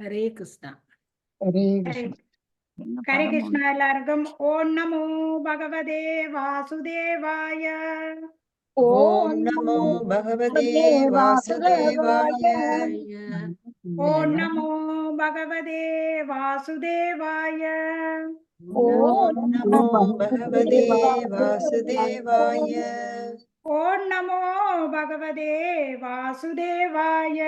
ஹரே கிருஷ்ணா. ஹரே ஹரே கிருஷ்ணா. ஹரே கிருஷ்ணா. எல்லாருக்கும் ஓம் நமோ பகவதே வாசுதேவாய. ஓம் நமோ பகவதே வாசுதேவாய. ஓம் நமோ பகவதே வாசுதேவாய. ஓம் நமோ பகவதே வாசுதேவாய. ஓம் நமோ பகவதே வாசுதேவாய.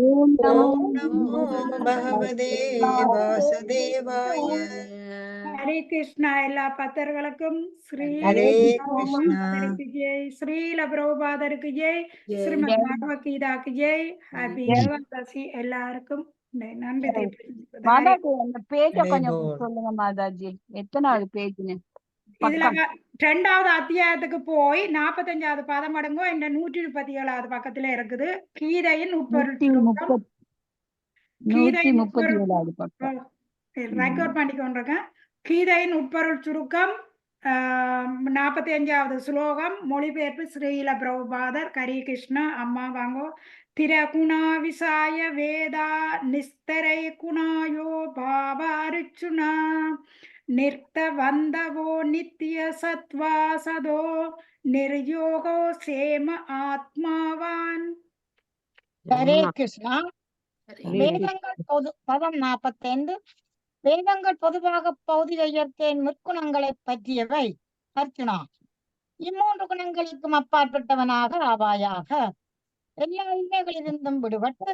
ஓம் நமோ பகவதே வாசுதேவாய. ஹரே கிருஷ்ணா. எல்லா பக்தர்களுக்கும் ஹரே கிருஷ்ணா. ஜெய், ஸ்ரீல பிரபுபாதருக்கு ஜெய், ஸ்ரீமத் பகவத்கீதாக்கு ஜெய். ஹாப்பி ஏகாதசி எல்லாருக்கும் நன்றி தெரிவித்துக் மாதாஜி அந்த பேஜ ஹரே கொஞ்சம் போல். சொல்லுங்க மாதாஜி, எத்தனாவது பேஜ்னு? இதுல 2வது அத்தியாயத்துக்கு போய் 45வது பதம் அடங்கோ இந்த 137வது பக்கத்துல இருக்குது. கீதையின் உட்பொருள் சுருக்கம். கீதையின் உட்பொருள் 137வது பக்கம். ரெக்கார்ட் பண்ணி கொண்டிருக்கேன். கீதையின் உட்பொருள் சுருக்கம் 45வது ஸ்லோகம். மொழிபெயர்ப்பு ஸ்ரீல பிரபுபாதர். ஹரே கிருஷ்ணா. அம்மா வாங்கோ. திரகுணா விசாய வேதா நிஸ்தரை குணாயோ பாவாருச்சுனா நிர்த்த வந்தவோ நித்திய சத்வா சதோ நிர்யோகோ சேம ஆத்மாவான். ஹரே கிருஷ்ணா. வேதங்கள் பதம் 45. வேதங்கள் பொதுவாக பௌதிக இயற்கையின் முற்குணங்களை பற்றியவை. அர்ச்சுனா, இம்மூன்று குணங்களுக்கும் அப்பாற்பட்டவனாக ஆவாயாக. எல்லா இன்மைகளிலிருந்தும் விடுபட்டு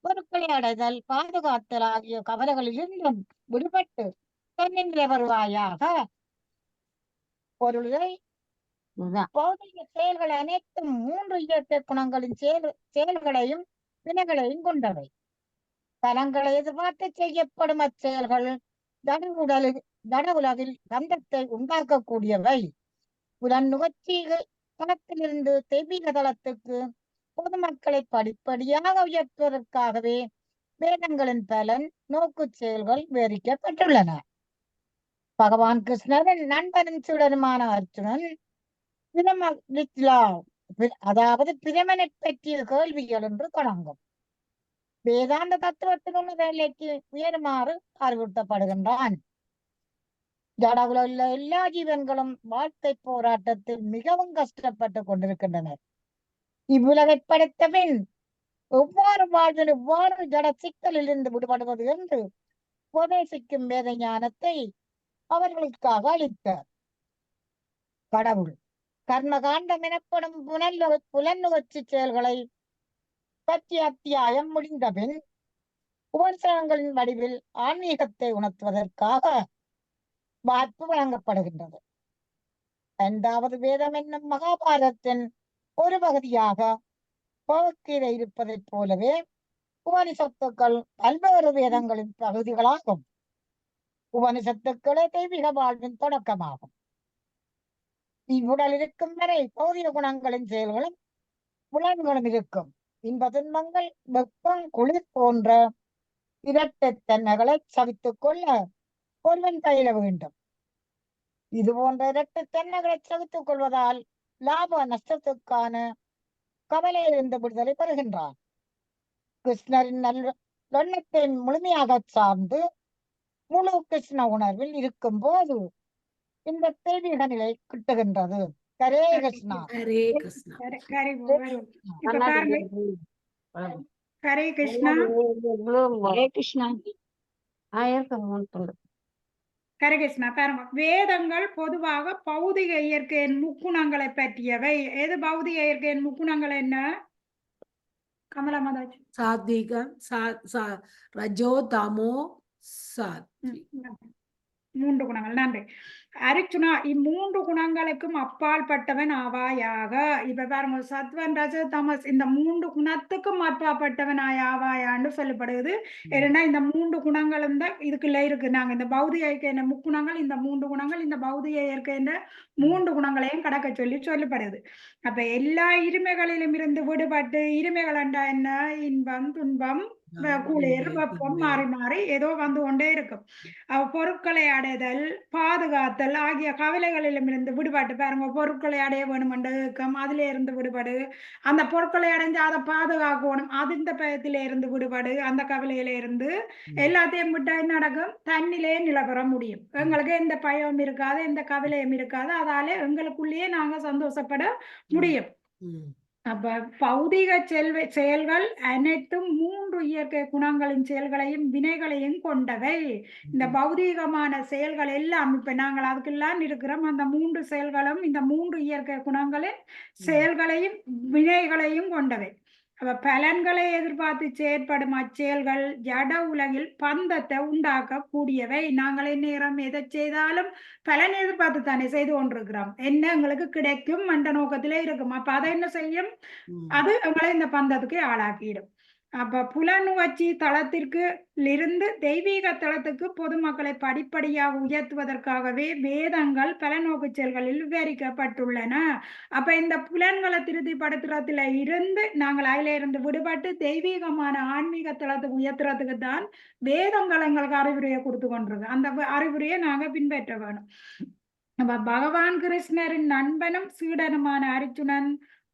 பொருட்களை அடைதல், பாதுகாத்தல் ஆகிய கவலைகளிலிருந்தும் விடுபட்டு தன்னிலை வருவாயாக. பொருளை பௌதிக செயல்கள் அனைத்தும் 3 இயற்கை குணங்களின் செயல்களையும் வினைகளையும் கொண்டவை. பலங்களை எதிர்பார்த்து செய்யப்படும் அச்செயல்கள் தட உலகில் கந்தத்தை உண்டாக்கக்கூடியவை. புலன் நுகர்ச்சி தளத்திலிருந்து தெய்வீக தளத்துக்கு பொதுமக்களை படிப்படியாக உயர்த்துவதற்காகவே வேதங்களின் பலன் நோக்கு செயல்கள் விவரிக்கப்பட்டுள்ளன. பகவான் கிருஷ்ணரின் நண்பனின் சீடருமான அர்ஜுனன் அதாவது பிரமனை பற்றிய கேள்விகள் என்று தொடங்கும். வேதாந்த தத்துவத்தின் உள்ள நிலைக்கு உயருமாறு அறிவுறுத்தப்படுகின்றான். ஜடகுல உள்ள எல்லா ஜீவன்களும் வாழ்க்கை போராட்டத்தில் மிகவும் கஷ்டப்பட்டு கொண்டிருக்கின்றனர். இவ்வுலகை படைத்த பின் எவ்வாறு வாழ்வில் எவ்வாறு ஜட சிக்கலில் இருந்து விடுபடுவது என்று உபதேசிக்கும் வேத ஞானத்தை அவர்களுக்காக அளித்தார். கடவுள் கர்மகாண்டம் எனப்படும் புலன்நுகர்ச்சி செயல்களை பற்றி அத்தியாயம் முடிந்தபின் உபனிஷதங்களின் வடிவில் ஆன்மீகத்தை உணர்த்துவதற்காக வாய்ப்பு வழங்கப்படுகின்றது. 5வது வேதம் என்னும் மகாபாரதத்தின் ஒரு பகுதியாக பகவத்கீதை இருப்பதைப் போலவே உபனிஷத்துக்கள் பல்வேறு வேதங்களின் பகுதிகளாகும். உபனிஷத்துக்களே தெய்வீக வாழ்வின் தொடக்கமாகும். இவ்வுடல் இருக்கும் வரை பௌதிக குணங்களின் செயல்களும் புலன்களும் இருக்கும். இன்ப துன்பங்கள், வெப்பம், குளிர் போன்ற இரட்டை தன்மைகளை சகித்துக் கொள்ள ஒருவன் பயில வேண்டும். இது போன்ற இரட்டை தன்மைகளை சகித்துக் கொள்வதால் லாப நஷ்டத்துக்கான கவலையிலிருந்து விடுதலை பெறுகின்றான். கிருஷ்ணரின் எண்ணத்தை முழுமையாக சார்ந்து முழு கிருஷ்ண உணர்வில் இருக்கும் போது இந்த தெய்வீக நிலை கிட்டுகின்றது. ஹரே கிருஷ்ணா. ஹரே கிருஷ்ணா. இப்ப பாருங்க. ஹரே கிருஷ்ணா. ஹரே கிருஷ்ணா. ஹரே கிருஷ்ணா. பாருங்க, வேதங்கள் பொதுவாக பௌதிக இயற்கையின் முக்குணங்களை பற்றியவை. எது பௌதிக இயற்கையின் முக்குணங்கள் என்ன? கமலா மாதாஜி. சாத்விகம், ரஜோ, தமோ, சாத்விகம். 3 குணங்கள். நன்றி அரிச்சுனா. இம்மூன்று குணங்களுக்கும் அப்பால் பட்டவன் ஆவாயாக. இப்ப பாருங்க, சத்வன், ரஜ, தமஸ் இந்த 3 குணத்துக்கும் அப்பாற்பட்டவன் ஆவாயான்னு சொல்லப்படுது. ஏன்னா இந்த 3 குணங்களும் தான் இதுக்குள்ள இருக்கு. நாங்க இந்த பௌதிக இயற்கை முக்குணங்கள், இந்த 3 குணங்கள், இந்த பௌதிக இயற்கை 3 குணங்களையும் கடக்க சொல்லப்படுது. அப்ப எல்லா இருமைகளிலும் இருந்து விடுபட்டு, இருமைகள் என்றா என்ன? இன்பம், துன்பம், குளிர் வெப்பம் மாறி மாறி ஏதோ வந்து கொண்டே இருக்கும். பொருட்களை அடைதல் பாதுகாத்தல் ஆகிய கவலைகளிலும் இருந்து விடுபட்டு பாருங்க. பொருட்களை அடைய வேணும் என்ற ஏக்கம் அதுல இருந்து விடுபடு, அந்த பொருட்களை அடைஞ்சு அதை பாதுகாக்கணும் அந்த பயத்தில இருந்து விடுபடு, அந்த கவலையில இருந்து எல்லாத்தையும் விட்டா என்ன நடக்கும்? தண்ணிலே நிலவர முடியும். எங்களுக்கு எந்த பயமும் இருக்காது, எந்த கவலையும் இருக்காது. அதால எங்களுக்குள்ளேயே நாங்க சந்தோஷப்பட முடியும். அப்ப பௌதிக செயல்கள் அனைத்தும் 3 இயற்கை குணங்களின் செயல்களையும் வினைகளையும் கொண்டவை. இந்த பௌதீகமான செயல்கள் எல்லாம் இப்ப நாங்கள் அதுக்கெல்லாம் இருக்கிறோம். அந்த 3 செயல்களும் இந்த 3 இயற்கை குணங்களின் செயல்களையும் வினைகளையும் கொண்டவை. அப்ப பலன்களை எதிர்பார்த்து செயற்படும் அச்செயல்கள் ஜட உலகில் பந்தத்தை உண்டாக்க கூடியவை. நாங்கள் நேரம் எதை செய்தாலும் பலன் எதிர்பார்த்து தானே செய்து கொண்டிருக்கிறோம். என்ன எங்களுக்கு கிடைக்கும் என்ற நோக்கத்திலே இருக்கும். அப்ப அதை என்ன செய்யும்? அது எங்களை இந்த பந்தத்துக்கு ஆளாக்கிடும். அப்ப புலனுணர்ச்சி தளத்திற்கு இருந்து தெய்வீக தளத்துக்கு பொதுமக்களை படிப்படியாக உயர்த்துவதற்காகவே வேதங்கள் பலநோக்கு செயல்களில் விவரிக்கப்பட்டுள்ளன. அப்ப இந்த புலன்களை திருப்திப்படுத்துறதுல இருந்து நாங்கள் அதில இருந்து விடுபட்டு தெய்வீகமான ஆன்மீக தளத்துக்கு உயர்த்துறதுக்கு தான் வேதங்கள் எங்களுக்கு அறிவுரையை கொடுத்து கொண்டிருக்கு. அந்த அறிவுரையை நாங்க பின்பற்ற வேணும். அப்ப பகவான் கிருஷ்ணரின் நண்பனும் சீடனுமான அர்ஜுனன்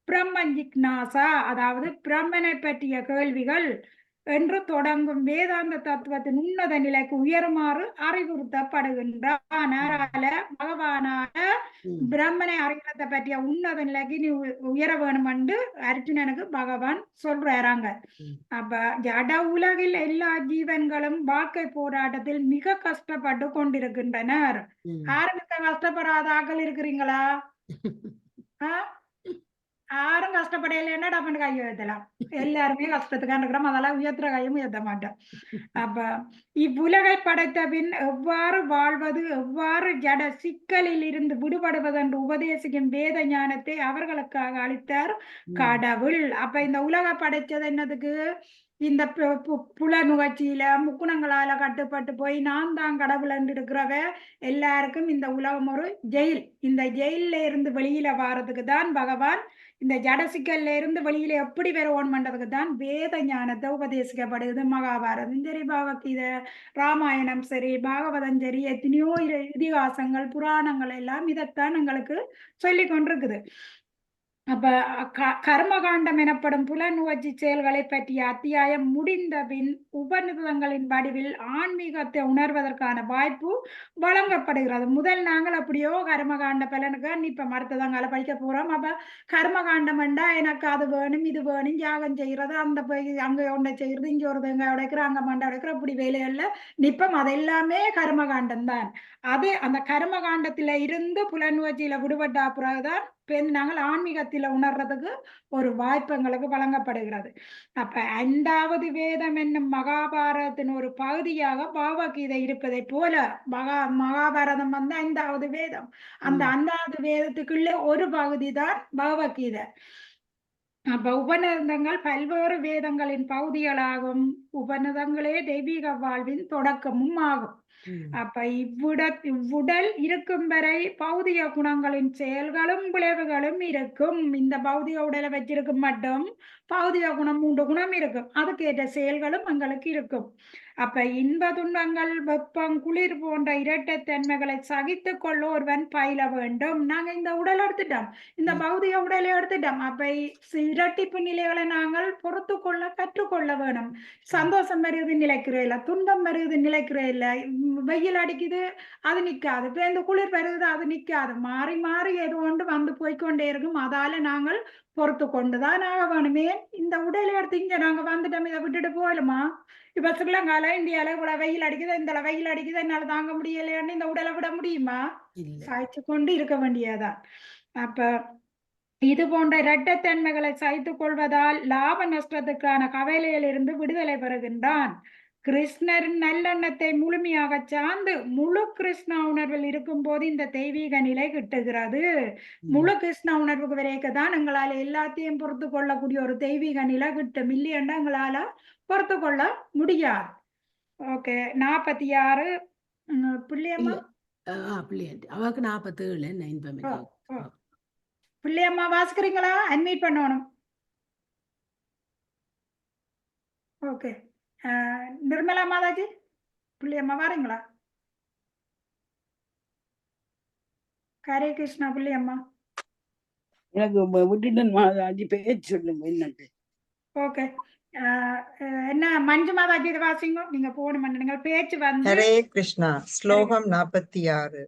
பிரம்ம ஜிக்னாசா, அதாவது பிரம்மனை பற்றிய கேள்விகள் என்று தொடங்கும் வேதாந்த தத்துவத்தின் உன்னத நிலைக்கு உயருமாறு அறிவுறுத்தப்படுகின்றான். பகவானால பிரம்மனை அறிகிறத பற்றிய உன்னத நிலைக்கு நீ உயர வேணும் என்று அர்ஜுனனுக்கு பகவான் சொல்றாங்க. அப்ப ஜட உலகில் எல்லா ஜீவன்களும் வாழ்க்கை போராட்டத்தில் மிக கஷ்டப்பட்டு கொண்டிருக்கின்றனர். யாருக்கு கஷ்டப்படாத ஆக்கள் இருக்கிறீங்களா? யாரும் கஷ்டப்படையில என்ன டப்புன்னு கை உயர்த்தலாம். எல்லாருமே கஷ்டத்துக்கான இருக்கிறோம். அதெல்லாம் உயர்த்துற கையும் உயர்த்த மாட்டோம். அப்ப இவ்வுலகை படைத்த பின் எவ்வாறு வாழ்வது, எவ்வாறு ஜட சிக்கலில் இருந்து விடுபடுவது என்று உபதேசிக்கும் வேத ஞானத்தை அவர்களுக்காக அளித்தார் கடவுள். அப்ப இந்த உலக படைச்சது என்னதுக்கு? இந்த புலனுணர்ச்சியில முக்குணங்களால கட்டுப்பட்டு போய் நான் தான் கடவுள் என்று இருக்கிறவ எல்லாருக்கும் இந்த உலகம் ஒரு ஜெயில். இந்த ஜெயில இருந்து வெளியில வாரதுக்கு தான் பகவான் இந்த ஜடசிக்கல்ல இருந்து வெளியில எப்படி வருவோம் பண்றதுக்கு தான் வேத ஞானத்தை உபதேசிக்கப்படுது. மகாபாரதம் சரி, பகவத்கீதை, ராமாயணம் சரி, பாகவதம் சரி, எத்தனையோ இதிகாசங்கள் புராணங்கள் எல்லாம் இதைத்தான் எங்களுக்கு சொல்லி கொண்டிருக்குது. அப்ப கர்மகாண்டம் எனப்படும் புலனுணர்ச்சி செயல்களை பற்றிய அத்தியாயம் முடிந்த பின் உபநிடதங்களின் வடிவில் ஆன்மீகத்தை உணர்வதற்கான வாய்ப்பு வழங்கப்படுகிறது. முதல் நாங்கள் அப்படியோ கர்மகாண்ட பலனுக்கு இப்ப மறுத்ததாங்கால படிக்க போறோம். அப்ப கர்மகாண்டம் என்றா எனக்கு அது வேணும் இது வேணும், யாகம் செய்யறது, அந்த அங்க ஒன்றை செய்யறது, இங்க ஒரு தேங்காய் உடைக்கிற, அங்க மண்டை உடைக்கிற, அப்படி வேலைகள்ல நிப்பம். அது எல்லாமே கர்மகாண்டம் தான். அது அந்த கர்மகாண்டத்தில இருந்து புலனுணர்ச்சியில விடுபட்ட பிறகுதான் நாங்கள் ஆன்மீகத்தில உணர்றதுக்கு ஒரு வாய்ப்பு எங்களுக்கு வழங்கப்படுகிறது. அப்ப 5வது வேதம் என்னும் மகாபாரதத்தின் ஒரு பகுதியாக பகவத்கீதை இருப்பதை போல மகாபாரதம் வந்து 5வது வேதம். அந்த 5வது வேதத்துக்குள்ளே ஒரு பகுதி தான் பகவத்கீதை. அப்ப உபநிடதங்கள் பல்வேறு வேதங்களின் பகுதிகளாகும். உபநிடதங்களே தெய்வீக வாழ்வின் தொடக்கமும் ஆகும். அப்ப இவ்வுடல் இருக்கும் வரை பௌதிக குணங்களின் செயல்களும் விளைவுகளும் இருக்கும். இந்த பௌதிக உடலை வச்சிருக்கும் மட்டும் பௌதிக குணம் 3 குணம் இருக்கும். அதுக்கேற்ற செயல்களும் எங்களுக்கு இருக்கும். அப்ப இன்ப துன்பங்கள், வெப்பம், குளிர் போன்ற இரட்டைத்தன்மைகளை சகித்து கொள்ள ஒருவன் பயில வேண்டும். நாங்க இந்த உடல் எடுத்துட்டோம், இந்த பௌதிக உடலை எடுத்துட்டோம். அப்ப இரட்டிப்பு நிலைகளை நாங்கள் பொறுத்து கொள்ள கற்றுக்கொள்ள வேணும். சந்தோஷம் வருது நிலைக்கிறே இல்ல, துன்பம் வருது நிலைக்கிறே இல்ல, வெயில் அடிக்குது அது நிக்காது, இப்ப இந்த குளிர் வருது அது நிக்காது, மாறி மாறி ஏதோ ஒன்று வந்து போய்கொண்டே இருக்கும். அதால நாங்கள் பொறுத்து கொண்டுதான் ஆக வேணுமே. இந்த உடலை எடுத்து இங்க நாங்க வந்துட்டோம், இதை விட்டுட்டு போயிடுமா? இப்ப ஸ்ரீலங்கால இந்தியால இவ்வளவு வெயில் அடிக்குது, இந்த வெயில் அடிக்குது, என்னால தாங்க முடியலையான்னு இந்த உடலை விட முடியுமா? சாய்ச்சு கொண்டு இருக்க வேண்டியதான். அப்ப இது போன்ற இரட்டைத்தன்மைகளை சகித்துக் கொள்வதால் லாப நஷ்டத்துக்கான கவலையில் இருந்து விடுதலை பெறுகின்றான். கிருஷ்ணரின் நல்லெண்ணத்தை முழுமையாக சார்ந்து முழு கிருஷ்ண உணர்வில் இருக்கும் போது இந்த தெய்வீக நிலை கிட்டுகிறது. முழு கிருஷ்ண உணர்வுக்கு வரைக்குதான் எங்களால எல்லாத்தையும் பொறுத்து கொள்ளக்கூடிய ஒரு தெய்வீக நிலை கிட்டும். இல்லையண்டா எங்களால பொறுத்து கொள்ள முடியாது. ஓகே, 46 பிள்ளையம்மா அவருக்கு 47 பிள்ளையம்மா வாசிக்கிறீங்களா? அட்மிட் பண்ணணும். ஓகே. நிர்மலா மாதாஜி புள்ளியம்மா வாரீங்களா? ஹரே கிருஷ்ணா புள்ளியம்மா. எனக்கு விட்டுடன் மாதாஜி பேச்சு சொல்லுங்க என்னட்டு. ஓகே. என்ன மஞ்சு மாதாஜி இது வாசிங்க. நீங்க போன நீங்கள் பேச்சு வந்து ஹரே கிருஷ்ணா. ஸ்லோகம் 46.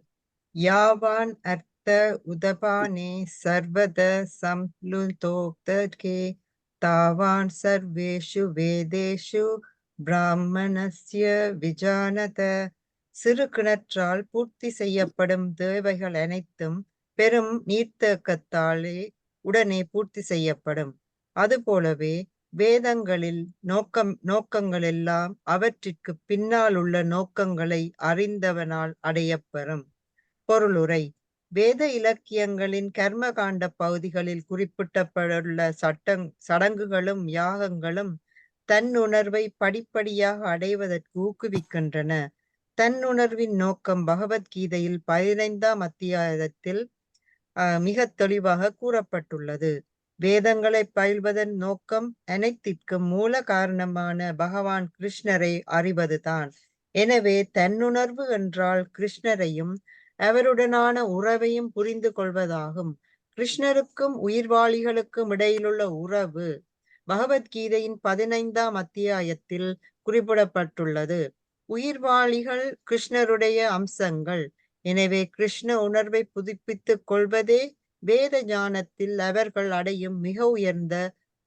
யாவான் அர்த்த உதபானே சர்வத சம்ப்ளுதோக்தே தாவான் சர்வேஷு வேதேஷு பிராமணஸ்ய விஜானத. சிறு கிணற்றால் பூர்த்தி செய்யப்படும் தேவைகள் அனைத்தும் பெரும் நீர்த்தேக்கத்தாலே உடனே பூர்த்தி செய்யப்படும். அதுபோலவே வேதங்களில் நோக்கங்கள் எல்லாம் அவற்றிற்கு பின்னால் உள்ள நோக்கங்களை அறிந்தவனால் அடையப்பெறும். பொருளுரை. வேத இலக்கியங்களின் கர்மகாண்ட பகுதிகளில் குறிப்பிடப்பட்டுள்ள சடங்குகளும் யாகங்களும் தன்னுணர்வை படிப்படியாக அடைவதற்கு ஊக்குவிக்கின்றன. தன்னுணர்வின் நோக்கம் பகவத்கீதையில் 15ஆம் அத்தியாயத்தில் மிக தெளிவாக கூறப்பட்டுள்ளது. வேதங்களை பயில்வதன் நோக்கம் அனைத்திற்கும் மூல காரணமான பகவான் கிருஷ்ணரை அறிவதுதான். எனவே தன்னுணர்வு என்றால் கிருஷ்ணரையும் அவருடனான உறவையும் புரிந்து கொள்வதாகும். கிருஷ்ணருக்கும் உயிர்வாளிகளுக்கும் இடையிலுள்ள உறவு பகவத்கீதையின் 15ஆம் அத்தியாயத்தில் குறிப்பிடப்பட்டுள்ளது. உயிர்வாளிகள் கிருஷ்ணருடைய அம்சங்கள். எனவே கிருஷ்ண உணர்வை புதுப்பித்துக் கொள்வதே வேத ஞானத்தில் அவர்கள் அடையும் மிக உயர்ந்த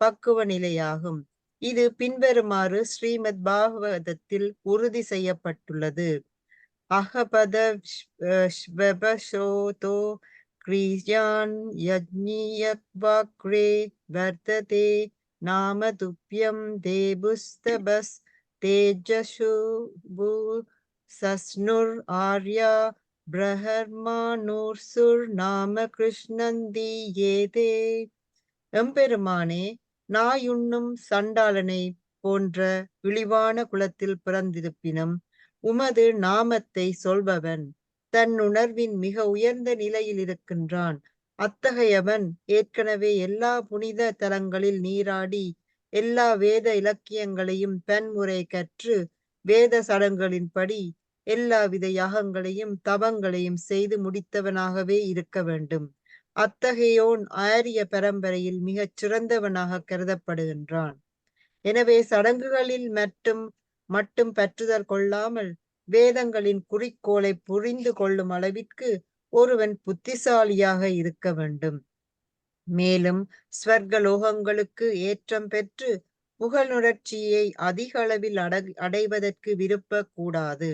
பக்குவ நிலையாகும். இது பின்வருமாறு ஸ்ரீமத் பாகவதத்தில் உறுதி செய்யப்பட்டுள்ளது. அஹபத ஸ்வபசோதோ கிரியான் யஜ்ஞியக்வாக்ரே வர்த்ததே நாம துப்யம் தேபுஸ்தபஸ் தேஜசுபு சஸ்னுர் ஆர்யா பிரஹர்மானூர்சுர் நாம கிருஷ்ணந்தி ஏதே. எம்பெருமானே, நாயுண்ணும் சண்டாளனை போன்ற இழிவான குலத்தில் பிறந்திருப்பினும் உமது நாமத்தை சொல்பவன் தன் உணர்வின் மிக உயர்ந்த நிலையில் இருக்கின்றான். அத்தகையவன் ஏற்கனவே எல்லா புனித தலங்களில் நீராடி எல்லா வேத இலக்கியங்களையும் பன்முறை கற்று வேத சடங்குகளின்படி எல்லாவித யாகங்களையும் தவங்களையும் செய்து முடித்தவனாகவே இருக்க வேண்டும். அத்தகையோன் ஆரிய பரம்பரையில் மிகச் சிறந்தவனாக கருதப்படுகின்றான். எனவே சடங்குகளில் மட்டும் பற்றுதல் கொள்ளாமல் வேதங்களின் குறிக்கோளை புரிந்து கொள்ளும் அளவிற்கு ஒருவன் புத்திசாலியாக இருக்க வேண்டும். மேலும் ஸ்வர்கலோகங்களுக்கு ஏற்றம் பெற்று புகழுணர்ச்சியை அதிக அளவில் அடைவதற்கு விருப்பக்கூடாது.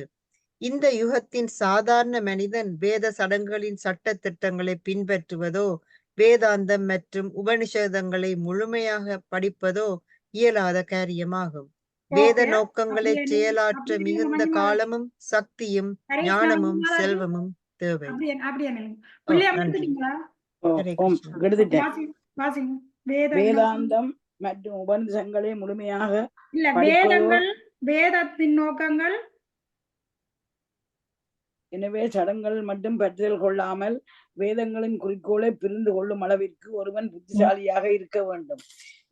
இந்த யுகத்தின் சாதாரண மனிதன் வேத சடங்குகளின் சட்ட திட்டங்களை பின்பற்றுவதோ வேதாந்தம் மற்றும் உபனிஷதங்களை முழுமையாக படிப்பதோ இயலாத காரியமாகும். வேத நோக்கங்களை செயலாற்ற மிகுந்த காலமும் சக்தியும் ஞானமும் செல்வமும் தேவை. வேதாந்தம் மற்றும் உபனிஷங்களை முழுமையாக வேதத்தின் நோக்கங்கள். எனவே சடங்குகள் மட்டும் பற்றுதல் கொள்ளாமல் வேதங்களின் குறிக்கோளை புரிந்து கொள்ளும் அளவிற்கு ஒருவன் புத்திசாலியாக இருக்க வேண்டும்.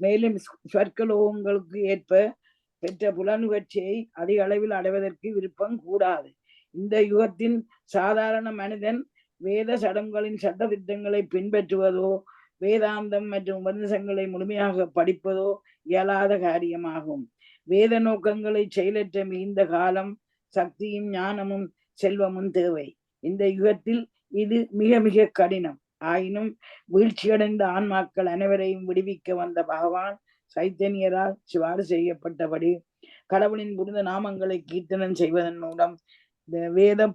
மேலும் ஸ்வர்கலோகங்களுக்கு ஏற்ப பெற்ற புலனுகர்ச்சியை அதிக அளவில் அடைவதற்கு விருப்பம் கூடாது. இந்த யுகத்தின் சாதாரண மனிதன் வேத சடங்குகளின் சட்ட திட்டங்களை பின்பற்றுவதோ வேதாந்தம் மற்றும் உபநிஷங்களை முழுமையாக படிப்பதோ இயலாத காரியமாகும். வேத நோக்கங்களை செயலற்ற மிகுந்த காலம் சக்தியும் ஞானமும் செல்வமும் தேவை. இந்த யுகத்தில் இது மிக மிக கடினம். ஆயினும் வீழ்ச்சியடைந்த ஆன்மாக்கள் அனைவரையும் விடுவிக்க வந்த பகவான் சைத்தன்யரால் சிபாரிசு செய்யப்பட்டபடி கடவுளின் புனித நாமங்களை கீர்த்தனம் செய்வதன் மூலம் இந்த வேத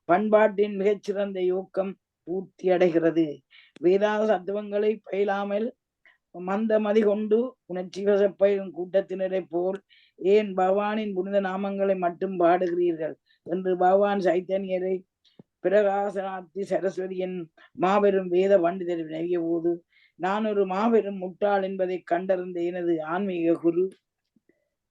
பண்பாட்டின் மிகச்சிறந்த யோக்கம் பூர்த்தி அடைகிறது. வேதாந்த தத்துவங்களை பயிலாமல் மந்தமதி கொண்டு உணர்ச்சி வசப்பயிலும் கூட்டத்தினரை போல் ஏன் பகவானின் புனித நாமங்களை மட்டும் பாடுகிறீர்கள் என்று பகவான் சைத்தன்யரை பிரகாசனார்த்தி சரஸ்வதியின் மாபெரும் வேத பண்டிதர் வினவிய போது, நான் ஒரு மாபெரும் முட்டாள் என்பதை கண்டறிந்த எனது ஆன்மீக குரு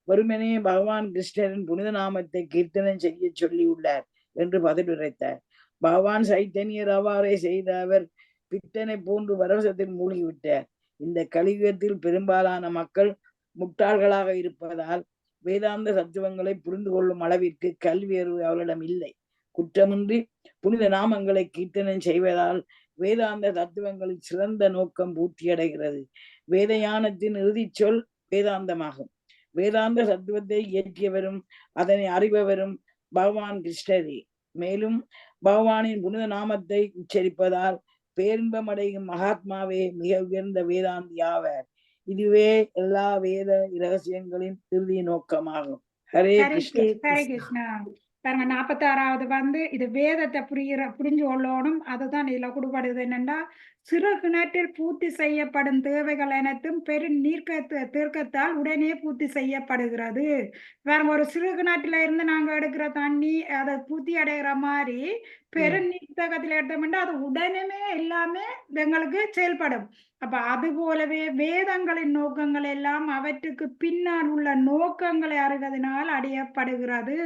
வெறுமனே பகவான் கிருஷ்ணரின் புனித நாமத்தை கீர்த்தனம் செய்ய சொல்லியுள்ளார் என்று பதில் உரைத்தார். பகவான் சைத்தன்யர் அவ்வாறே செய்த அவர் பித்தனை போன்று பரவசத்தில் மூழ்கிவிட்டார். இந்த கலியுகத்தில் பெரும்பாலான மக்கள் முட்டாள்களாக இருப்பதால் வேதாந்த தத்துவங்களை புரிந்து கொள்ளும் அளவிற்கு கல்வி அறிவு அவளிடம் இல்லை. குற்றமின்றி புனித நாமங்களை கீர்த்தனம் செய்வதால் வேதாந்த தத்துவங்களின் சிறந்த நோக்கம் பூர்த்தியடைகிறது. வேதயானத்தின் இறுதி சொல் வேதாந்தமாகும். வேதாந்த தத்துவத்தை இயற்றியவரும் அதனை அறிபவரும் பகவான் கிருஷ்ணரே. மேலும் பகவானின் புனித நாமத்தை உச்சரிப்பதால் பேரின்பமடையும் மகாத்மாவே மிக உயர்ந்த வேதாந்தி ஆவர். இதுவே எல்லா வேத இரகசியங்களின் இறுதி நோக்கமாகும். ஹரே கிருஷ்ணா. ஹரே கிருஷ்ணா. பாருங்க 46வது இது வேதத்தை புரிஞ்சு கொள்ளணும். அதுதான் இதுல கொடுப்படுது. என்னன்னா, சிறு கிணற்றில் பூர்த்தி செய்யப்படும் தேவைகள் அனைத்தும் பெரும் தீர்க்கத்தால் உடனே பூர்த்தி செய்யப்படுகிறது. பாருங்க, ஒரு சிறு கிணற்றுல இருந்து நாங்க எடுக்கிற தண்ணி அதை பூர்த்தி அடைகிற மாதிரி பெருநீர்த்தகத்துல எடுத்தோம்னா அது உடனே எல்லாமே எங்களுக்கு செயல்படும். அப்ப அது போலவே வேதங்களின் நோக்கங்கள் எல்லாம் அவற்றுக்கு பின்னால் உள்ள நோக்கங்களை அறிவதனால் அடையப்படுகிறது.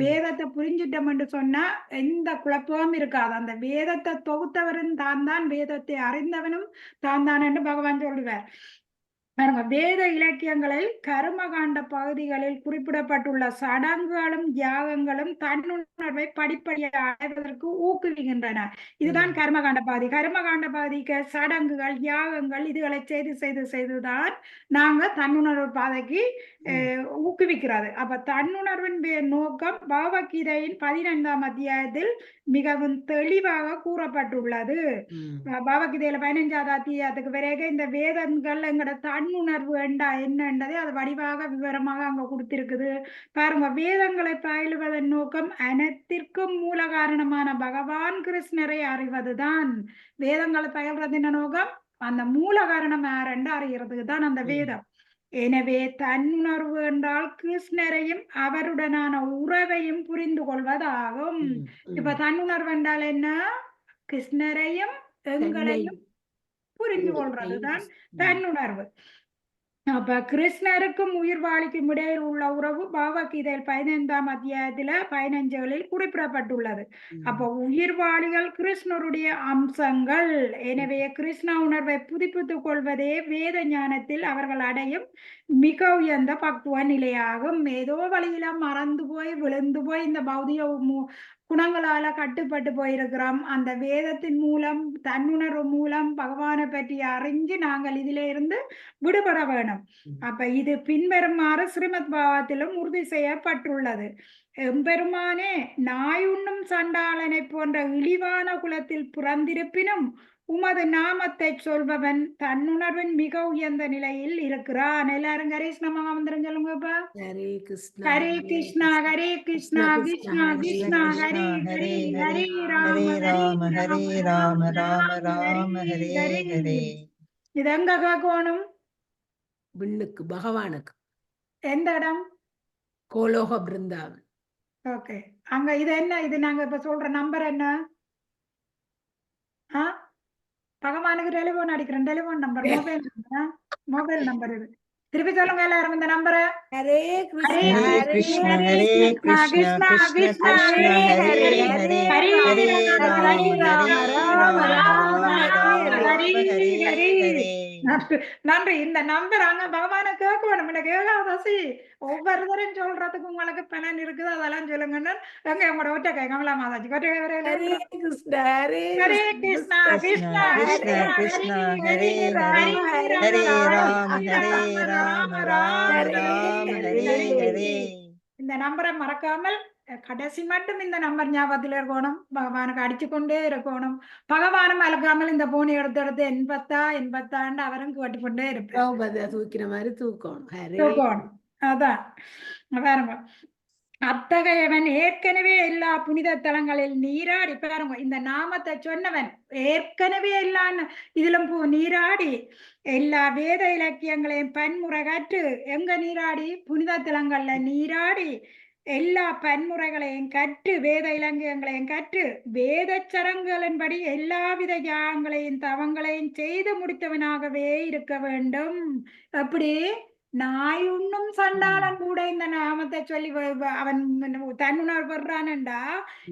வேதத்தை புரிஞ்சிட்டோம் என்று சொன்னா எந்த குழப்பமும் இருக்காது. அந்த வேதத்தை தொகுத்தவரும் தான் வேதத்தை அறிந்தவனும் தான் என்று பகவான் சொல்லுவார். வேத இலக்கியங்களில் கர்மகாண்ட பகுதிகளில் குறிப்பிடப்பட்டுள்ள சடங்குகளும் யாகங்களும் தன்னுணர்வை படிப்படியாக அடைவதற்கு ஊக்குவிக்கின்றன. இதுதான் கர்மகாண்ட பகுதி. கர்மகாண்ட பகுதிக்கு சடங்குகள் யாகங்கள் இதுகளை செய்துதான் நாங்க தன்னுணர்வு பாதைக்கு ஊக்குவிக்கிறது. அப்ப தன்னுணர்வின் நோக்கம் பகவத்கீதையின் 15ஆம் அத்தியாயத்தில் மிகவும் தெளிவாக கூறப்பட்டுள்ளது. பகவத்கீதையில 15வது அத்தியாயத்துக்கு பிறகு இந்த வேதங்கள் எங்கட தன்னுணர்வு என்னன்றதை அது வடிவாக விவரமாக அங்க கொடுத்திருக்குது. பாருங்க, வேதங்களை பயிலுவதன் நோக்கம் அனைத்திற்கும் மூல காரணமான பகவான் கிருஷ்ணரை அறிவதுதான். வேதங்களை பயில்றதின் நோக்கம் அந்த மூல காரணம் யாரென்று அறிகிறதுக்கு தான் அந்த வேதம். எனவே தன்னுணர்வு என்றால் கிருஷ்ணரையும் அவருடனான உறவையும் புரிந்து கொள்வதாகும். இப்ப தன்னுணர்வு என்றால் என்ன? கிருஷ்ணரையும் எங்களையும் புரிந்து கொள்றதுதான் தன்னுணர்வு. அப்ப கிருஷ்ணருக்கும் உயிர்வாளிக்கும் இடையில் உள்ள உறவு பகவத்கீதையில் 15ஆம் அத்தியாயத்துல 15களில் குறிப்பிடப்பட்டுள்ளது. அப்ப உயிர்வாளிகள் கிருஷ்ணருடைய அம்சங்கள். எனவே கிருஷ்ண உணர்வை புதுப்பித்துக் கொள்வதே வேத ஞானத்தில் அவர்கள் அடையும் மிக உயர்ந்த பக்குவ நிலையாகும். ஏதோ வழியில மறந்து போய் விழுந்து போய் இந்த பௌதிக குணங்களால கட்டுப்பட்டு போயிருக்கிறோம். அந்த வேதத்தின் மூலம் தன்னுணர்வு மூலம் பகவானை பற்றி அறிஞ்சு நாங்கள் இதில இருந்து விடுபட வேணும். அப்ப இது பின்வருமாறு ஸ்ரீமத் பாகவத்திலும் உறுதி செய்யப்பட்டுள்ளது. எம்பெருமானே, நாயுண்ணும் சண்டாளனை போன்ற இழிவான குலத்தில் பிறந்திருப்பினும் உமது நாமத்தை சொல்பவன் தன்னுணர்வின் மிக உயர்ந்த நிலையில் இருக்கிறான். எல்லாரும் ஹரே கிருஷ்ணா மகாமந்திரம் சொல்லுங்கப்பா. ஹரே கிருஷ்ணா ஹரே கிருஷ்ணா ஹரே கிருஷ்ணா கிருஷ்ணா கிருஷ்ணா ஹரே ஹரே ஹரே ராம ஹரே ராம ராம ராம ஹரே ஹரே. இது எங்க கேட்கணும்? விண்ணுக்கு, பகவானுக்கு. எந்த இடம்? கோலோக பிருந்தாவன். ஓகே, அங்க இது என்ன? இது நாங்க இப்ப சொல்ற நம்பர் என்ன? பகவானுக்கு டெலிபோன் அடிக்கிறேன். டெலிபோன் நம்பர், மொபைல் நம்பர் இது. திருப்பி சொல்லுங்க எல்லாரும் இந்த நம்பரை. ஹரே ஹரே கிருஷ்ணா ஹரே கிருஷ்ணா கிருஷ்ணா கிருஷ்ணா ஹரே ஹரே ஹரே ராம ஹரே ஹரே. நன்றி. இந்த நம்பர் அங்க பகவானை கேட்கணும். கேட்காதசி ஒவ்வொருத்தரும் சொல்றதுக்கு உங்களுக்கு பலன் இருக்குது. அதெல்லாம் சொல்லுங்கன்னு எங்க உங்களோட ஒற்றை கை கமலா மாதாஜி ஹரே கிருஷ்ணா ஹரே ஹரே கிருஷ்ணா கிருஷ்ணா கிருஷ்ணா கிருஷ்ணா ஹரே ஹரே ஹரே ராம ஹரே ராம ராம ராம ஹரே ஹரே. இந்த நம்பரை மறக்காமல் கடைசி மட்டும் இந்த நம்பர் ஞாபகத்தில் இருக்கணும். பகவானுக்கு அடிச்சு கொண்டே இருக்கணும். பகவானும் அழகாமல் இந்த போனி எடுத்து எண்பத்தாண்டு அவரும் கேட்டுக்கொண்டே இருப்பேன். தூக்கிற மாதிரி தூக்கணும். தூக்கணும். அதான் பாருங்க, அத்தகையவன் ஏற்கனவே எல்லா புனித தலங்களில் நீராடி, பாருங்க இந்த நாமத்தை சொன்னவன் ஏற்கனவே எல்லாம் இதிலும் நீராடி எல்லா வேத இலக்கியங்களையும் பன்முறை கற்று எங்க நீராடி? புனித தலங்கள்ல நீராடி எல்லா பன்முறைகளையும் கற்று வேத இலக்கியங்களையும் கற்று வேத சடங்குகளின்படி எல்லாவித யாகங்களையும் தவங்களையும் செய்து முடித்தவனாகவே இருக்க வேண்டும். அப்படி நாய் உண்ணும் சண்டாளன் கூட இந்த நாமத்தை சொல்லி அவன் தன்னுணர்வு பெறான்டா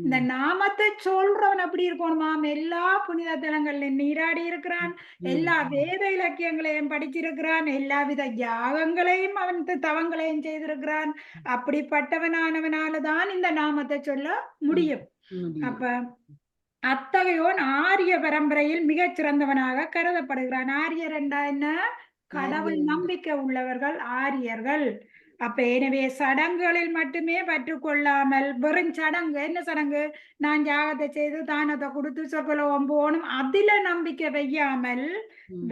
இந்த நாமத்தை சொல்றவன் அப்படி இருக்கணுமாம். எல்லா புனித தலங்கள்லையும் நீராடி இருக்கிறான், எல்லா வேத இலக்கியங்களையும் படிச்சிருக்கிறான், எல்லா வித யாகங்களையும் அவன் தவங்களையும் செய்திருக்கிறான். அப்படிப்பட்டவனானவனாலதான் இந்த நாமத்தை சொல்ல முடியும். அப்ப அத்தகையோன் ஆரிய பரம்பரையில் மிகச் சிறந்தவனாக கருதப்படுகிறான். ஆரியர் என்றா என்ன? கடவுள் நம்பிக்கை உள்ளவர்கள் ஆரியர்கள். அப்ப எனவே சடங்குகளில் மட்டுமே பற்றுக்கொள்ளாமல் வெறும் சடங்கு, என்ன சடங்கு? நான் யாகத்தை செய்து தானத்தை கொடுத்து சொற்கலோகம் போகணும், அதுல நம்பிக்கை வையாமல்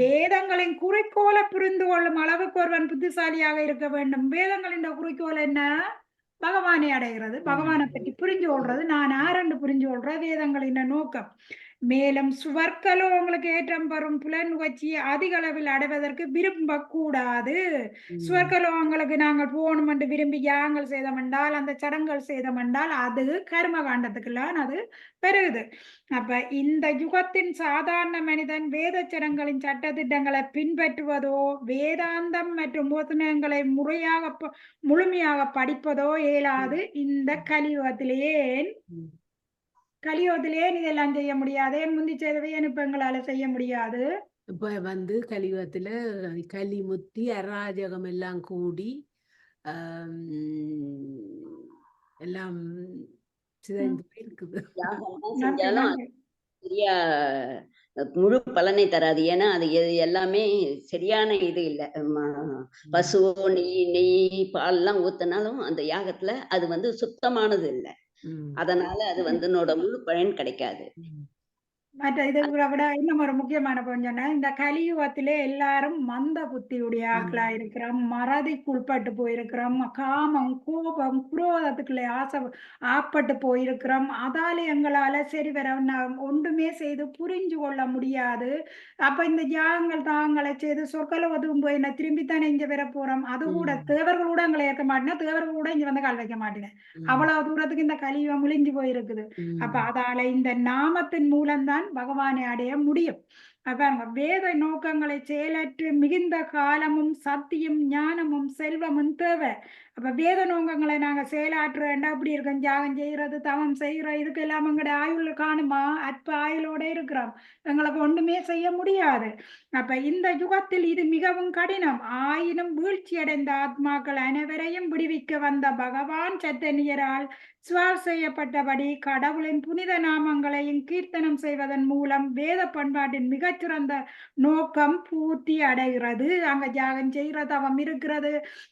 வேதங்களின் குறிக்கோளை புரிந்து கொள்ளும் அளவுக்கு ஒருவன் புத்திசாலியாக இருக்க வேண்டும். வேதங்களின் குறிக்கோள் என்ன? பகவானை அடைகிறது, பகவானை பற்றி புரிஞ்சு கொள்றது, நான் ஆரண்டு புரிஞ்சு கொள்ற வேதங்களின் நோக்கம். மேலும் சுவர்க்கலோகங்களுக்கு ஏற்றம் பெறும் புலன் நுகர்ச்சியை அதிக அளவில் அடைவதற்கு விரும்ப கூடாது. சுவர்க்கலோகங்களுக்கு நாங்கள் போகணும் என்று விரும்பி யாகங்கள் செய்தமென்றால், அந்த சடங்குகள் செய்தமென்றால் அது கர்ம காண்டத்துக்குள்ளான் அது பெருகுது. அப்ப இந்த யுகத்தின் சாதாரண மனிதன் வேத சடங்குகளின் சட்டத்திட்டங்களை பின்பற்றுவதோ வேதாந்தம் மற்றும் போதனைகளை முழுமையாக படிப்பதோ இயலாது. இந்த கலியுகத்திலேயே இதெல்லாம் செய்ய முடியாது. முந்தி செய்தவை இப்ப எங்களால செய்ய முடியாது. இப்ப கலியுகத்துல கலிமுத்தி அராஜகம் எல்லாம் கூடி எல்லாம் சிதைந்து இருக்குது. சரியா முழு பலனை தராது. ஏன்னா அது எல்லாமே சரியான இது இல்லை. பசுவோ நெய் பால்லாம் ஊத்தினாலும் அந்த யாகத்துல அது சுத்தமானது இல்லை. அதனால அது முழு பயன் கிடைக்காது. மற்ற இதை விட இன்னும் ஒரு முக்கியமான கொஞ்சம், இந்த கலியுகத்திலே எல்லாரும் மந்த புத்தியுடைய ஆக்களா இருக்கிறோம், மறதிக்கு உட்பட்டு போயிருக்கிறோம், காமம் கோபம் குரோதத்துக்குள்ளே ஆப்பட்டு போயிருக்கிறோம். அதால எங்களால சரி வர ஒன்றுமே செய்து புரிஞ்சு கொள்ள முடியாது. அப்ப இந்த யாகங்கள் தாங்களை செய்து சொற்கலவதும் போய் நான் திரும்பித்தானே இங்க வர போறோம். அது கூட தேவர்கள் கூட எங்களை ஏற்க மாட்டேன்னா, தேவர்கள் கூட இங்க கால் வைக்க மாட்டேன். அவ்வளவு தூரத்துக்கு இந்த கலியுகம் முழிஞ்சு போயிருக்குது. அப்ப அதால இந்த நாமத்தின் மூலம்தான் பகவானை அடைய முடியும். அப்ப வேத நோக்கங்களை செயலற்று மிகுந்த காலமும் சத்தியும் ஞானமும் செல்வமும் தேவை. அப்ப வேத நோக்கங்களை நாங்க செயலாற்றுறா அப்படி இருக்கோம், தியாகம் செய்யறது தவம் செய்யறோம், இதுக்கு எல்லாம் எங்கட ஆயுள் காணுமா? அற்ப ஆயுளோட இருக்கிறோம், எங்களுக்கு ஒண்ணுமே செய்ய முடியாது. அப்ப இந்த யுகத்தில் இது மிகவும் கடினம். ஆயினும் வீழ்ச்சி அடைந்த ஆத்மாக்கள் அனைவரையும் விடுவிக்க வந்த பகவான் சைத்தன்யரால் செய்யப்பட்டபடி கடவுளின் புனித நாமங்களையும் கீர்த்தனம் செய்வதன் மூலம் வேத பண்பாட்டின் மிகச்சிறந்த நோக்கம் பூர்த்தி அடைகிறது. அங்க தியாகம் செய்யற தவம் இருக்கிறது,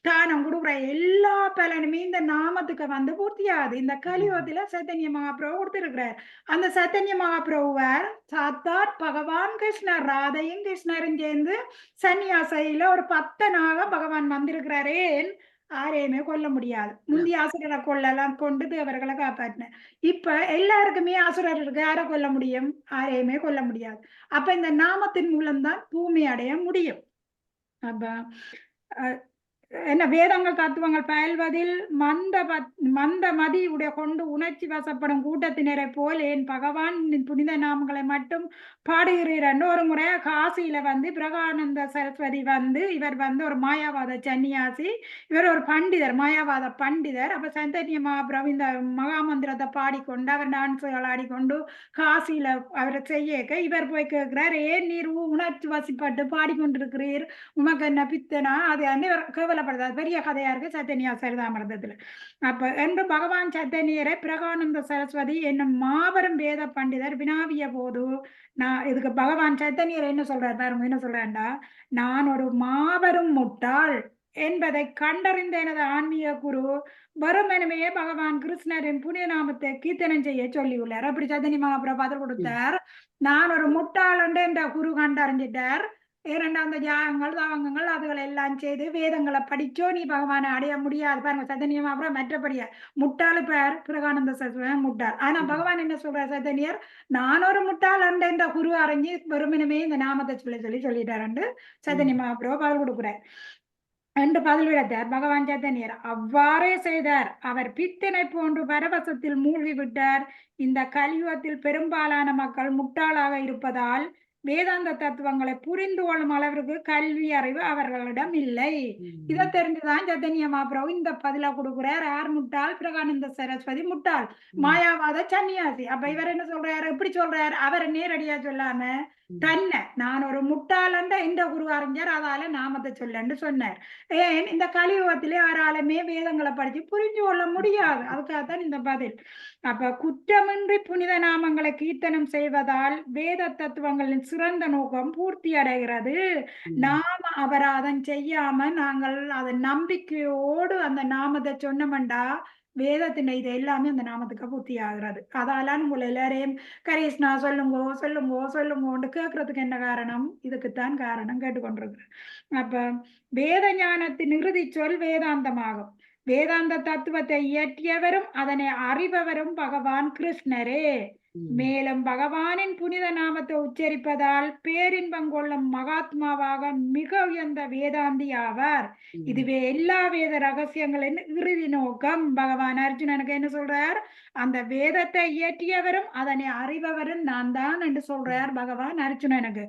தானம் கொடுக்குற எல்லா பலனுமே இந்த நாமத்துக்கு பூர்த்தியாகுது. இந்த கலியுகத்துல சைத்தன்ய மகாபிரபு கொடுத்திருக்கிறார். அந்த சைத்தன்ய மகாபிரபுவர் சாத்தார் பகவான் கிருஷ்ணர், ராதையும் கிருஷ்ணரும் சேர்ந்து சன்னியாசையில ஒரு பக்தனாக பகவான் வந்திருக்கிறாரே. யாரையுமே கொல்ல முடியாது. முந்தைய ஆசுரரை கொள்ளலாம் கொண்டு தேவர்களை காப்பாற்றின. இப்ப எல்லாருக்குமே ஆசுரர் இருக்கு, யாரை கொல்ல முடியும்? யாரையுமே கொல்ல முடியாது. அப்ப இந்த நாமத்தின் மூலம்தான் தூய்மை அடைய முடியும். அப்ப என்ன வேதங்கள் தத்துவங்கள் பயில்வதில் மந்த மதியுடைய கொண்டு உணர்ச்சி வசப்படும் கூட்டத்தினரை போல் என் பகவான் புனித நாமங்களை மட்டும் பாடுகிறீர். ஒரு முறை காசியில பிரகானந்த சரஸ்வதி இவர் ஒரு மாயாவாத சன்னியாசி, இவர் ஒரு பண்டிதர், மாயாவாத பண்டிதர். அப்ப சைத்தன்ய மகாபிரபு இந்த மகாமந்திரத்தை பாடிக்கொண்டு அவர் டான்ஸுகள் ஆடிக்கொண்டு காசியில அவரை செய்ய இவர் போய் கேட்கிறார், ஏன் நீர் உணர்ச்சி வசிப்பட்டு பாடிக்கொண்டிருக்கிறீர், உமக்கு என்ன பித்தனா? அது கேவல பெரிய கதையா இருக்கு சைத்தன்யா சரிதாமிரதத்துல. அப்ப என்று பகவான் சைத்தன்யரை பிரகானந்த சரஸ்வதி என்னும் மாபெரும் வேத பண்டிதர் வினாவிய போது, நான் இதுக்கு பகவான் சைத்தன்யர் என்ன சொல்றார் பாருங்க, என்ன சொல்றேன்டா, நான் ஒரு மாபெரும் முட்டாள் என்பதை கண்டறிந்த எனது ஆன்மீக குரு வெறுமெனமையே பகவான் கிருஷ்ணரின் புனித நாமத்தை கீர்த்தனம் செய்ய சொல்லியுள்ளார். அப்படி சைத்தன்ய மகாபிரபு பதில் கொடுத்தார். நான் ஒரு முட்டாள் என்று என்ற குரு கண்டறிஞ்சிட்டார். இரண்டாம் தியாகங்கள் தவங்கங்கள் அதுகளை எல்லாம் செய்து வேதங்களை படிச்சோ நீ பகவானை அடைய முடியாது. பாருங்க சைத்தன்யம் அப்புறம் மற்றபடியா முட்டாளு பேர் பிரகானந்த சரஸ்வதி முட்டாள். ஆனா பகவான் என்ன சொல்றார் சைத்தன்யர், நான் ஒரு முட்டாள் அண்ட என்ற குரு அறிஞ்சு வெறுமனமே இந்த நாமத்தை சொல்லிட்டாரு சைத்தன்ய மகாபிரபு பதில் கொடுக்குறார் என்று பதில் விடத்தார் பகவான் சைத்தன்யர். அவ்வாறே செய்தார். அவர் பித்தனை போன்று பரவசத்தில் மூழ்கி விட்டார். இந்த கலியுகத்தில் பெரும்பாலான மக்கள் முட்டாளாக இருப்பதால் வேதாந்த தத்துவங்களை புரிந்து கொள்ளும் அளவிற்கு கல்வி அறிவு அவர்களிடம் இல்லை. இதை தெரிஞ்சுதான் சைத்தன்ய மகாபிரபு இந்த பதில கொடுக்குறார். யார் முட்டாள்? பிரகானந்த சரஸ்வதி முட்டாள், மாயாவாத சன்னியாசி. அப்ப இவர் என்ன சொல்றாரு? எப்படி சொல்றாரு? அவர் நேரடியா சொல்லாம தன்னை நான் ஒரு முட்டாளண்ட இந்த குரு அறிஞர் அதால நாமத்தை சொல்லன்னு சொன்னார். ஏன் இந்த கலியுகத்திலே யாராலுமே வேதங்களை படிச்சு புரிஞ்சு கொள்ள முடியாது. அதுக்காகத்தான் இந்த பதில். அப்ப குற்றமின்றி புனித நாமங்களை கீர்த்தனம் செய்வதால் வேத தத்துவங்களின் சிறந்த நோக்கம் பூர்த்தி அடைகிறது. நாம அபராதம் செய்யாம நாங்கள் அதன் நம்பிக்கையோடு அந்த நாமத்தை சொன்னோம்டா வேதத்தின் இது எல்லாமே அந்த நாமத்துக்கு பூர்த்தி ஆகிறது. அதால உங்களை எல்லாரையும் கரீஷ்ணா சொல்லுங்கோ சொல்லுங்கோ சொல்லுங்கோன்னு கேட்கறதுக்கு என்ன காரணம்? இதுக்குத்தான் காரணம் கேட்டுக்கொண்டிருக்கிறேன். அப்ப வேத ஞானத்தின் இறுதி சொல் வேதாந்தமாகும். வேதாந்த தத்துவத்தை இயற்றியவரும் அதனை அறிபவரும் பகவான் கிருஷ்ணரே. மேலும் பகவானின் புனித நாமத்தை உச்சரிப்பதால் பேரின்பம் கொள்ளும் மகாத்மாவாக மிக உயர்ந்த வேதாந்தி ஆவார். இதுவே எல்லா வேத ரகசியங்களின் இறுதி நோக்கம். பகவான் அர்ஜுனனுக்கு என்ன சொல்றார்? அந்த வேதத்தை இயற்றியவரும் அதனை அறிபவரும் நான் தான் என்று சொல்றார் பகவான் அர்ஜுனனுக்கு.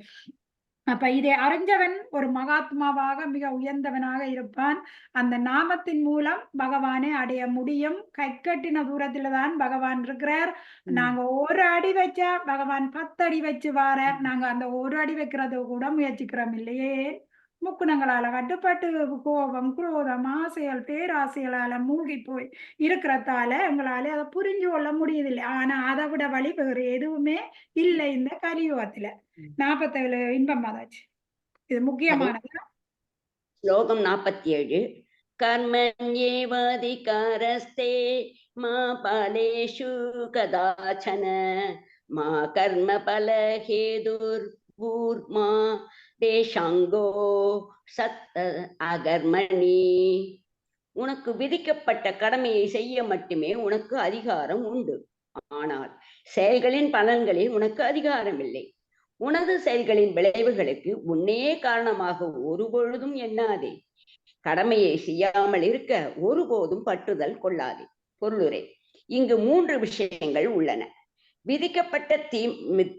அப்ப இதை அறிஞ்சவன் ஒரு மகாத்மாவாக மிக உயர்ந்தவனாக இருப்பான். அந்த நாமத்தின் மூலம் பகவானை அடைய முடியும். கைக்கட்டின தூரத்துல தான் பகவான் இருக்கிறார். நாங்க ஒரு அடி வச்சா பகவான் 10 அடி வச்சு வார. நாங்க அந்த ஒரு அடி வைக்கிறது கூட முயற்சிக்கிறோம் இல்லையே. முக்குணங்களால கட்டுப்பட்டு கோபம், குரோதம், ஆசைகள், பேராசைகளால மூழ்கி போய் இருக்கிறதால எங்களால அதை புரிஞ்சு கொள்ள முடியுதில்லை. ஆனா அதை விட வழி வேறு எதுவுமே இல்லை இந்த கலியுகத்துல. 47 இன்பம் மாதாச்சு. இது முக்கியமானது. ஸ்லோகம் 47. கர்மண்யேவாதிகாரஸ்தே மா பலேஷு கதாச்சன மா கர்ம பலஹேதுர் பூர்மா தேசாங்கோ சத்த அகர்மணி. உனக்கு விதிக்கப்பட்ட கடமையை செய்ய மட்டுமே உனக்கு அதிகாரம் உண்டு. ஆனால் செயல்களின் பலன்களில் உனக்கு அதிகாரம் இல்லை. உனது செயல்களின் விளைவுகளுக்கு உன்னே காரணமாக ஒருபொழுதும் எண்ணாதே. கடமையை செய்யாமல் இருக்க ஒருபோதும் பற்றுதல் கொள்ளாதே. பொருளுரை. இங்கு 3 விஷயங்கள் உள்ளன. விதிக்கப்பட்ட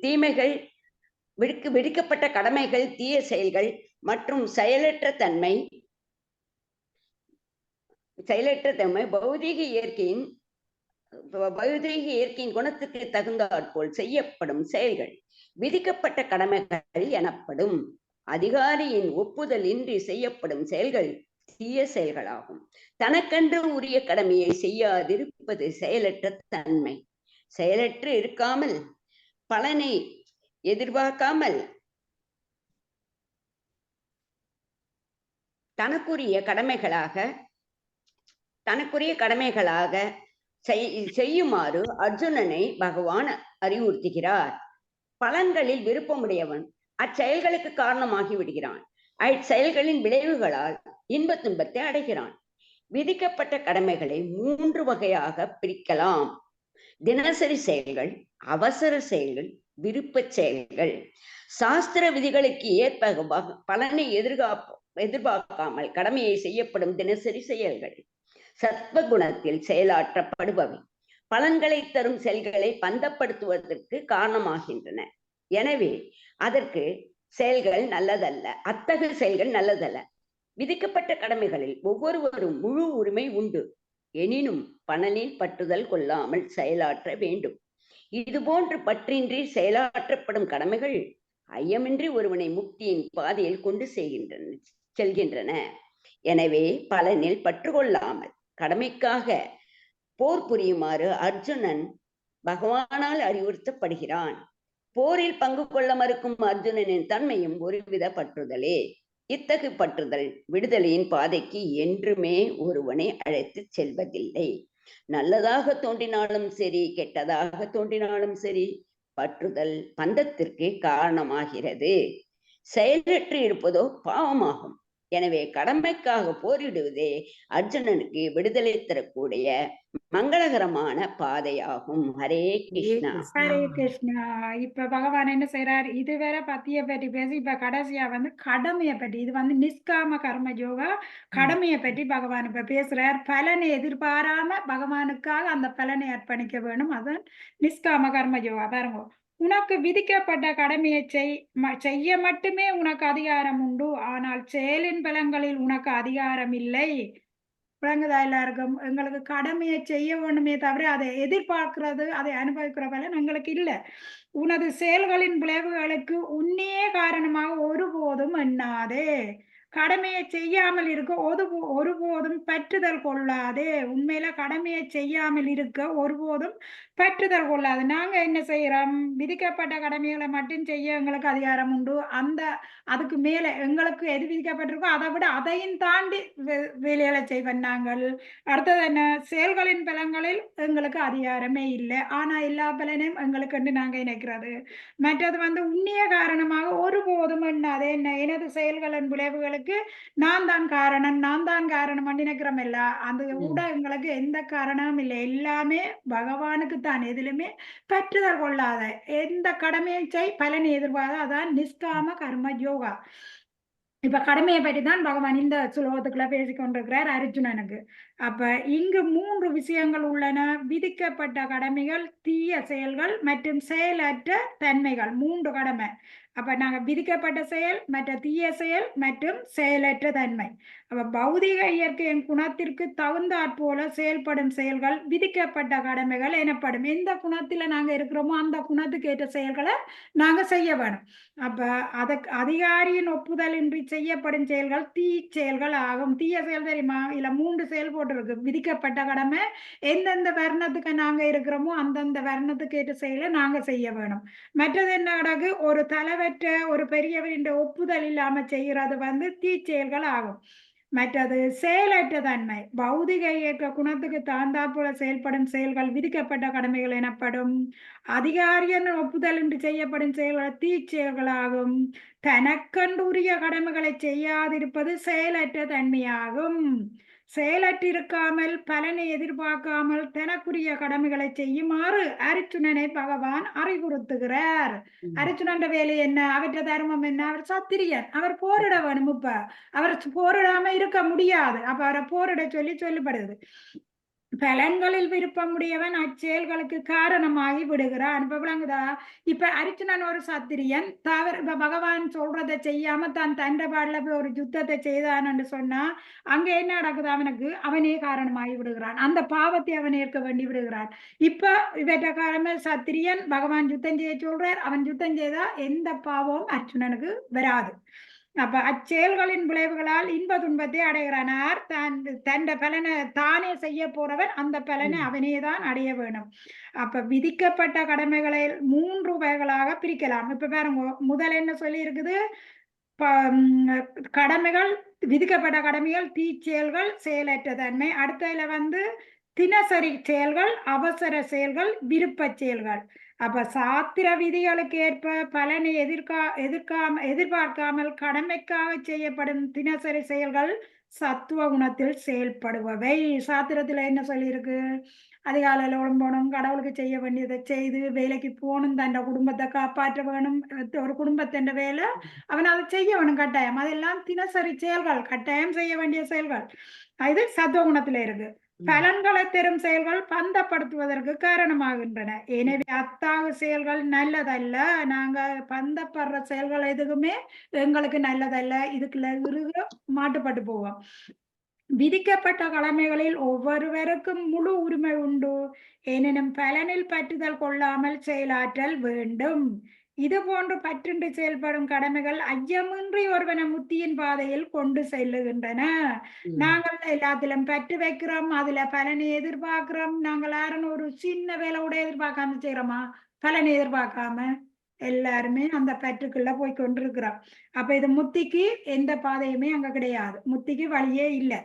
தீமைகள், விதிக்கப்பட்ட கடமைகள், தீய செயல்கள் மற்றும் செயலற்ற தன்மை பௌதீக இயற்கையின் குணத்துக்கு தகுந்தாற்போல் செய்யப்படும் செயல்கள் விதிக்கப்பட்ட கடமைகள் எனப்படும். அதிகாரியின் ஒப்புதல் இன்றி செய்யப்படும் செயல்கள் தீய செயல்களாகும். தனக்கென்று உரிய கடமையை செய்யாதிருப்பது செயலற்ற தன்மை. செயலற்று இருக்காமல் பலனை எதிர்பார்க்காமல் தனக்குரிய கடமைகளாக செய்யுமாறு அர்ஜுனனை பகவான் அறிவுறுத்துகிறார். பலன்களில் விருப்பமுடையவன் அச்செயல்களுக்கு காரணமாகி விடுகிறான். அச்செயல்களின் விளைவுகளால் இன்ப துன்பத்தை அடைகிறான். விதிக்கப்பட்ட கடமைகளை 3 வகையாக பிரிக்கலாம். தினசரி செயல்கள், அவசர செயல்கள், விருப்ப செயல்கள். சாஸ்திர விதிகளுக்கு ஏற்ப பலனை எதிர்பார்க்காமல் கடமையை செய்யப்படும் தினசரி செயல்கள் சத்வகுணத்தில் செயலாற்றப்படுபவை. பலன்களை தரும் செயல்களை பந்தப்படுத்துவதற்கு காரணமாகின்றன. எனவே அதற்கு செயல்கள் நல்லதல்ல. அத்தகைய செயல்கள் நல்லதல்ல. விதிக்கப்பட்ட கடமைகளில் ஒவ்வொருவரும் முழு உரிமை உண்டு. எனினும் பலனில் பற்றுதல் கொள்ளாமல் செயலாற்ற வேண்டும். இதுபோன்று பற்றின்றி செயலாற்றப்படும் கடமைகள் ஐயமின்றி ஒருவனை முக்தியின் பாதையில் கொண்டு செல்கின்றன. எனவே பலனில் பற்று கொள்ளாமல் கடமைக்காக போர் புரியுமாறு அர்ஜுனன் பகவானால் அறிவுறுத்தப்படுகிறான். போரில் பங்கு கொள்ள மறுக்கும் அர்ஜுனனின் தன்மையும் ஒருவித பற்றுதலே. இத்தகு பற்றுதல் விடுதலையின் பாதைக்கு என்றுமே ஒருவனை அழைத்து செல்வதில்லை. நல்லதாக தோன்றினாலும் சரி, கெட்டதாக தோன்றினாலும் சரி, பற்றுதல் பந்தத்திற்கு காரணமாகிறது. செயலற்று இருப்பதோ பாவமாகும். எனவே கடமைக்காக போரிடுவதே அர்ஜுனனுக்கு விடுதலை தரக்கூடிய மங்களகரமான பாதையாகும். ஹரே கிருஷ்ணா. ஹரே கிருஷ்ணா. இப்ப பகவான் என்ன செய்யறார்? இதுவரை பத்திய பற்றி பேசி இப்ப கடைசியா கடமையை பற்றி, இது நிஷ்காம கர்ம யோகா, கடமையை பற்றி பகவான் இப்ப பேசுறார். பலனை எதிர்பாராம பகவானுக்காக அந்த பலனை அர்ப்பணிக்க வேணும். அதான் நிஷ்காம கர்ம யோகா. பாருங்க, உனக்கு விதிக்கப்பட்ட கடமையை செய்ய மட்டுமே உனக்கு அதிகாரம் உண்டு, ஆனால் செயலின் பலன்களில் உனக்கு அதிகாரம் இல்லை. விளங்குதா எல்லாருக்கும்? எங்களுக்கு கடமையை செய்ய வேண்டுமே தவிர அதை எதிர்பார்க்கிறது, அதை அனுபவிக்கிற பலன் எங்களுக்கு இல்லை. உனது செயல்களின் விளைவுகளுக்கு உன்னையே காரணமாக ஒருபோதும் எண்ணாதே. கடமையை செய்யாமல் இருக்க ஒருபோதும் பற்றுதல் கொள்ளாதே. உண்மையில கடமையை செய்யாமல் இருக்க ஒருபோதும் பற்றுதல் கொள்ளாது. நாங்க என்ன செய்யறோம்? விதிக்கப்பட்ட கடமைகளை மட்டும் செய்ய எங்களுக்கு அதிகாரம் உண்டு. அதுக்கு மேல எங்களுக்கு எது விதிக்கப்பட்டிருக்கோ அதை விட அதையும் தாண்டி வேலைகளை செய்வோம் நாங்கள். அடுத்தது என்ன? செயல்களின் பலன்களில் எங்களுக்கு அதிகாரமே இல்லை, ஆனா எல்லா பலனையும் எங்களுக்கு நாங்க நினைக்கிறது. மற்றது உன்னிய காரணமாக ஒருபோதும் எண்ணாதே. எனது செயல்களின் விளைவுகளுக்கு நான் தான் காரணம் நினைக்கிறோம். இல்ல, அந்த கூட எங்களுக்கு எந்த காரணமும் இல்லை, எல்லாமே பகவானுக்கு தான். எதிலுமே பற்றுதல் கொள்ளாத, எந்த கடமையை செய், பலனை எதிர்பார்த்த, அதான் நிஷ்காம கர்ம யோகா. இப்ப கடமையை பற்றி தான் பகவான் இந்த சுலோகத்துக்குள்ள பேசிக்கொண்டிருக்கிறார் அர்ஜுனனுக்கு. அப்ப இங்கு 3 விஷயங்கள் உள்ளன: விதிக்கப்பட்ட கடமைகள், தீய செயல்கள் மற்றும் செயலற்ற தன்மைகள். 3 கடமை. அப்ப நாங்க விதிக்கப்பட்ட செயல், மற்ற தீய செயல் மற்றும் செயலற்ற தன்மை. அப்ப பௌதிக இயற்கையின் குணத்திற்கு தகுந்தாற் போல செயல்படும் செயல்கள் விதிக்கப்பட்ட கடமைகள் எனப்படும். எந்த குணத்துல நாங்க இருக்கிறோமோ அந்த குணத்துக்கு ஏற்ற செயல்களை நாங்க செய்ய வேணும். அப்ப அதற்கு அதிகாரியின் ஒப்புதலின்றி செய்யப்படும் செயல்கள் தீ செயல்கள் ஆகும். தீய செயல் தெரியுமா? இல்ல 3 செயல் போட்டிருக்கு. விதிக்கப்பட்ட கடமை, எந்தெந்த வர்ணத்துக்கு நாங்க இருக்கிறோமோ அந்தந்த வர்ணத்துக்கு ஏற்ற செயலை நாங்க செய்ய வேணும். மற்றது என்ன நடக்கு? ஒரு தலைவற்ற ஒரு பெரியவரின் ஒப்புதல் இல்லாம செய்யறது தீ செயல்கள் ஆகும். மற்றது செயலற்ற தன்மை. பௌதிக இயக்க குணத்துக்கு தகுந்தாற்போல செயல்படும் செயல்கள் விதிக்கப்பட்ட கடமைகள் எனப்படும். அதிகாரியின் ஒப்புதலின்றி செய்யப்படும் செயல்கள் தீ செயல்களாகும். தனக்கென்று உரிய கடமைகளை செய்யாதிருப்பது செயலற்ற தன்மையாகும். செயலற்றிருக்காமல், பலனை எதிர்பார்க்காமல் தனக்குரிய கடமைகளை செய்யுமாறு அர்ஜுனனை பகவான் அறிவுறுத்துகிறார். அர்ஜுனன் வேலை என்ன? அவற்ற தர்மம் என்ன? அவர் சத்திரியன், அவர் போரிட வேணும். இப்ப அவர் போரிடாம இருக்க முடியாது. அப்ப அவரை போரிட சொல்லப்படுது. பலன்களில் விருப்பமுடையவன் அச்செயல்களுக்கு காரணமாகி விடுகிறான். இப்ப விளங்குதா? இப்ப அர்ஜுனன் ஒரு சத்திரியன், இப்ப பகவான் சொல்றதை செய்யாம தான் தண்டபாடுல போய் ஒரு யுத்தத்தை செய்தான்னு சொன்னா அங்க என்ன நடக்குது? அவனே காரணமாகி விடுகிறான். அந்த பாவத்தை அவன் ஏற்க வேண்டி விடுகிறான். இப்ப இவற்ற காரணமே சத்திரியன், பகவான் யுத்தம் செய்ய சொல்றார். அவன் யுத்தம் செய்தா எந்த பாவமும் அர்ஜுனனுக்கு வராது. அப்ப அச்செயல்களின் விளைவுகளால் இன்ப துன்பத்தை அடைகிறான். தண்ட பலனை தானே செய்ய போறவன் அந்த பலனை அவனேதான் அடைய வேணும். அப்ப விதிக்கப்பட்ட கடமைகளை 3 வகைகளாக பிரிக்கலாம். இப்ப பாருங்க, முதல் என்ன சொல்லி இருக்குது? கடமைகள், விதிக்கப்பட்ட கடமைகள், தீச்செயல்கள், செயலற்ற தன்மை. அடுத்ததுல தினசரி செயல்கள், அவசர செயல்கள், விருப்ப செயல்கள். அப்ப சாத்திர விதிகளுக்கு ஏற்ப பலனை எதிர்பார்க்காமல் கடமைக்காக செய்யப்படும் தினசரி செயல்கள் சத்துவ குணத்தில் செயல்படுபவை. சாத்திரத்துல என்ன சொல்லியிருக்கு? அதிகாலையில உடம்போனும், கடவுளுக்கு செய்ய வேண்டியதை செய்து வேலைக்கு போகணும், தன் குடும்பத்தை காப்பாற்ற வேணும். ஒரு குடும்பத்தின் வேலை அவன் அதை செய்ய வேணும் கட்டாயம். அதெல்லாம் தினசரி செயல்கள், கட்டாயம் செய்ய வேண்டிய செயல்கள். இது சத்துவ குணத்துல இருக்கு. பலன்களை தரும் செயல்கள் பந்தப்படுத்துவதற்கு காரணமாகின்றன. எனவே அத்தாகு செயல்கள் நல்லதல்ல. நாங்க பந்தப்படுற செயல்கள் எதுக்குமே எங்களுக்கு நல்லதல்ல. இதுக்குள்ள மாட்டுப்பட்டு போவோம். விதிக்கப்பட்ட கடமைகளில் ஒவ்வொருவருக்கும் முழு உரிமை உண்டு. எனினும் பலனில் பற்றுதல் கொள்ளாமல் செயலாற்றல் வேண்டும். இது போன்று பற்றின்றி செயல்படும் கடமைகள் ஐயமின்றி ஒருவனை முத்தியின் பாதையில் கொண்டு செல்லுகின்றன. நாங்கள் எல்லாத்திலும் பற்று வைக்கிறோம், அதுல பலனை எதிர்பார்க்கிறோம். நாங்கள் யாரும் ஒரு சின்ன வேலை கூட எதிர்பார்க்காம செய்யறோமா? பலனை எதிர்பார்க்காம எல்லாருமே அந்த பற்றுக்குள்ள போய் கொண்டிருக்கிறோம். அப்ப இது முத்திக்கு எந்த பாதையுமே அங்க கிடையாது, முத்திக்கு வழியே இல்லை.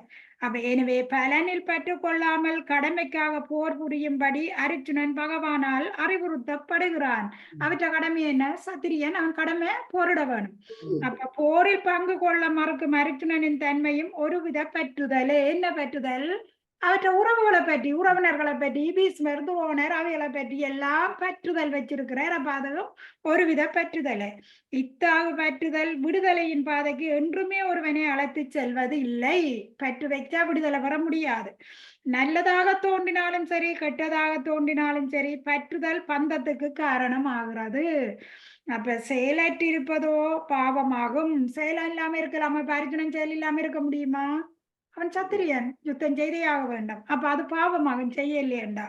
அப்ப எனவே பலனில் பற்று கொள்ளாமல் கடமைக்காக போர் புரியும்படி அர்ஜுனன் பகவானால் அறிவுறுத்தப்படுகிறான். அவற்ற கடமை என்ன? சத்திரியன், அவன் கடமை போரிட வேணும். அப்ப போரில் பங்கு கொள்ள மறுக்கும் அர்ஜுனனின் தன்மையும் ஒருவித பற்றுதல். என்ன பற்றுதல்? அவற்ற உறவுகளை பற்றி, உறவினர்களை பற்றி, பீஸ்மர் துரோணர் அவைகளை பற்றி எல்லாம் பற்றுதல் வச்சிருக்கிறார். அப்ப அதுவும் ஒருவித பற்றுதலை. இத்தாக பற்றுதல் விடுதலையின் பாதைக்கு என்றுமே ஒருவனை அழைத்து செல்வது இல்லை. பற்று வைச்சா விடுதலை வர முடியாது. நல்லதாக தோன்றினாலும் சரி, கெட்டதாக தோன்றினாலும் சரி, பற்றுதல் பந்தத்துக்கு காரணம் ஆகிறது. அப்ப செயலற்று இருப்பதோ பாவமாகும். செயல் இல்லாம இருக்கலாம். அப்ப அர்ஜுனன் செயல் இல்லாம இருக்க முடியுமா? அவன் சத்திரியன், யுத்தம் செய்தே ஆக வேண்டும். அப்ப அது பாவமாகும், செய்யலையேண்டா.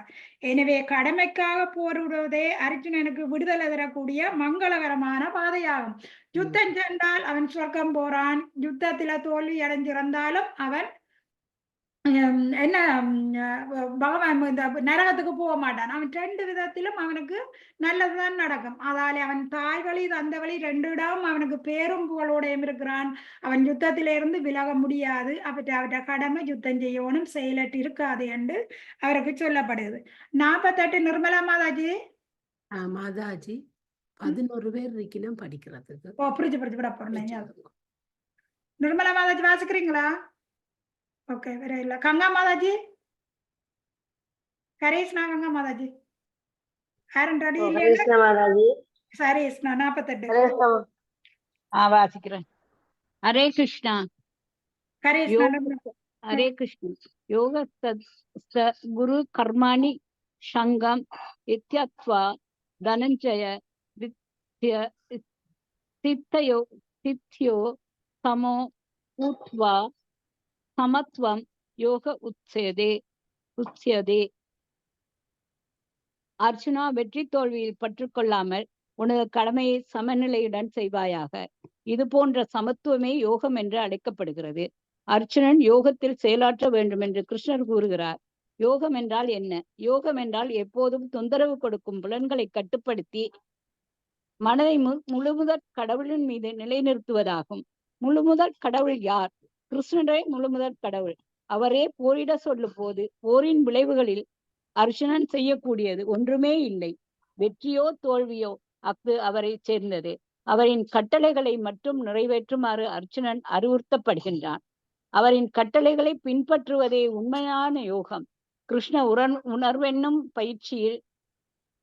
எனவே கடமைக்காக போரிடுவதே அர்ஜுனனுக்கு விடுதலை தரக்கூடிய மங்களகரமான பாதையாகும். யுத்தம் சென்றால் அவன் சொர்க்கம் போறான். யுத்தத்தில தோல்வி அடைஞ்சிருந்தாலும் அவன் என்ன பகவான் இந்த நரகத்துக்கு போக மாட்டான். அவன் ரெண்டு விதத்திலும் அவனுக்கு நல்லதுதான் நடக்கும். அதாலே அவன் தாய் வழி தந்த வழி ரெண்டு இடம் அவனுக்கு பேரும் புகழோடையும் இருக்கிறான். அவன் யுத்தத்திலிருந்து விலக முடியாது. அவற்றை கடமை யுத்தம் செய்யணும், செயலற்று இருக்காது என்று அவருக்கு சொல்லப்படுது. 48 நிர்மலா மாதாஜி. மாதாஜி 11 பேர் இருக்கணும் படிக்கிறதுக்கு. ஓ, புரிஞ்சு விட போறேன். நிர்மலா மாதாஜி வாசிக்கிறீங்களா? ஓகே, வேற இல்ல. கங்கா மாதாஜி, கரேஷ்னா கங்கா மாதாஜி யாரும் ரெடி இல்லையா? சரேஷ்னா 48 வாசிக்கிறேன். ஹரே கிருஷ்ணா. ஹரே கிருஷ்ணா. யோக குரு கர்மாணி சங்கம் இத்யத்வா தனஞ்சய சித்தயோ சமோ ஊத்வா சமத்வம் யோக உத்ஸ்யதே. அர்ஜுனா, வெற்றி தோல்வியில் பற்றுக்கொள்ளாமல் உனது கடமையை சமநிலையுடன் செய்வாயாக. இது போன்ற சமத்துவமே யோகம் என்று அழைக்கப்படுகிறது. அர்ஜுனன் யோகத்தில் செயலாற்ற வேண்டும் என்று கிருஷ்ணர் கூறுகிறார். யோகம் என்றால் என்ன? யோகம் என்றால் எப்போதும் தொந்தரவு கொடுக்கும் புலன்களை கட்டுப்படுத்தி மனதை முழுமுதற் கடவுளின் மீது நிலைநிறுத்துவதாகும். முழுமுதற் கடவுள் யார்? கிருஷ்ணரே முழுமுதற் கடவுள். அவரே போரிட சொல்லும் போது போரின் விளைவுகளில் அர்ஜுனன் செய்யக்கூடியது ஒன்றுமே இல்லை. வெற்றியோ தோல்வியோ அஃது அவரை சேர்ந்தது. அவரின் கட்டளைகளை மட்டும் நிறைவேற்றுமாறு அர்ஜுனன் அறிவுறுத்தப்படுகின்றான். அவரின் கட்டளைகளை பின்பற்றுவதே உண்மையான யோகம். கிருஷ்ண உணர்வென்னும் பயிற்சியில்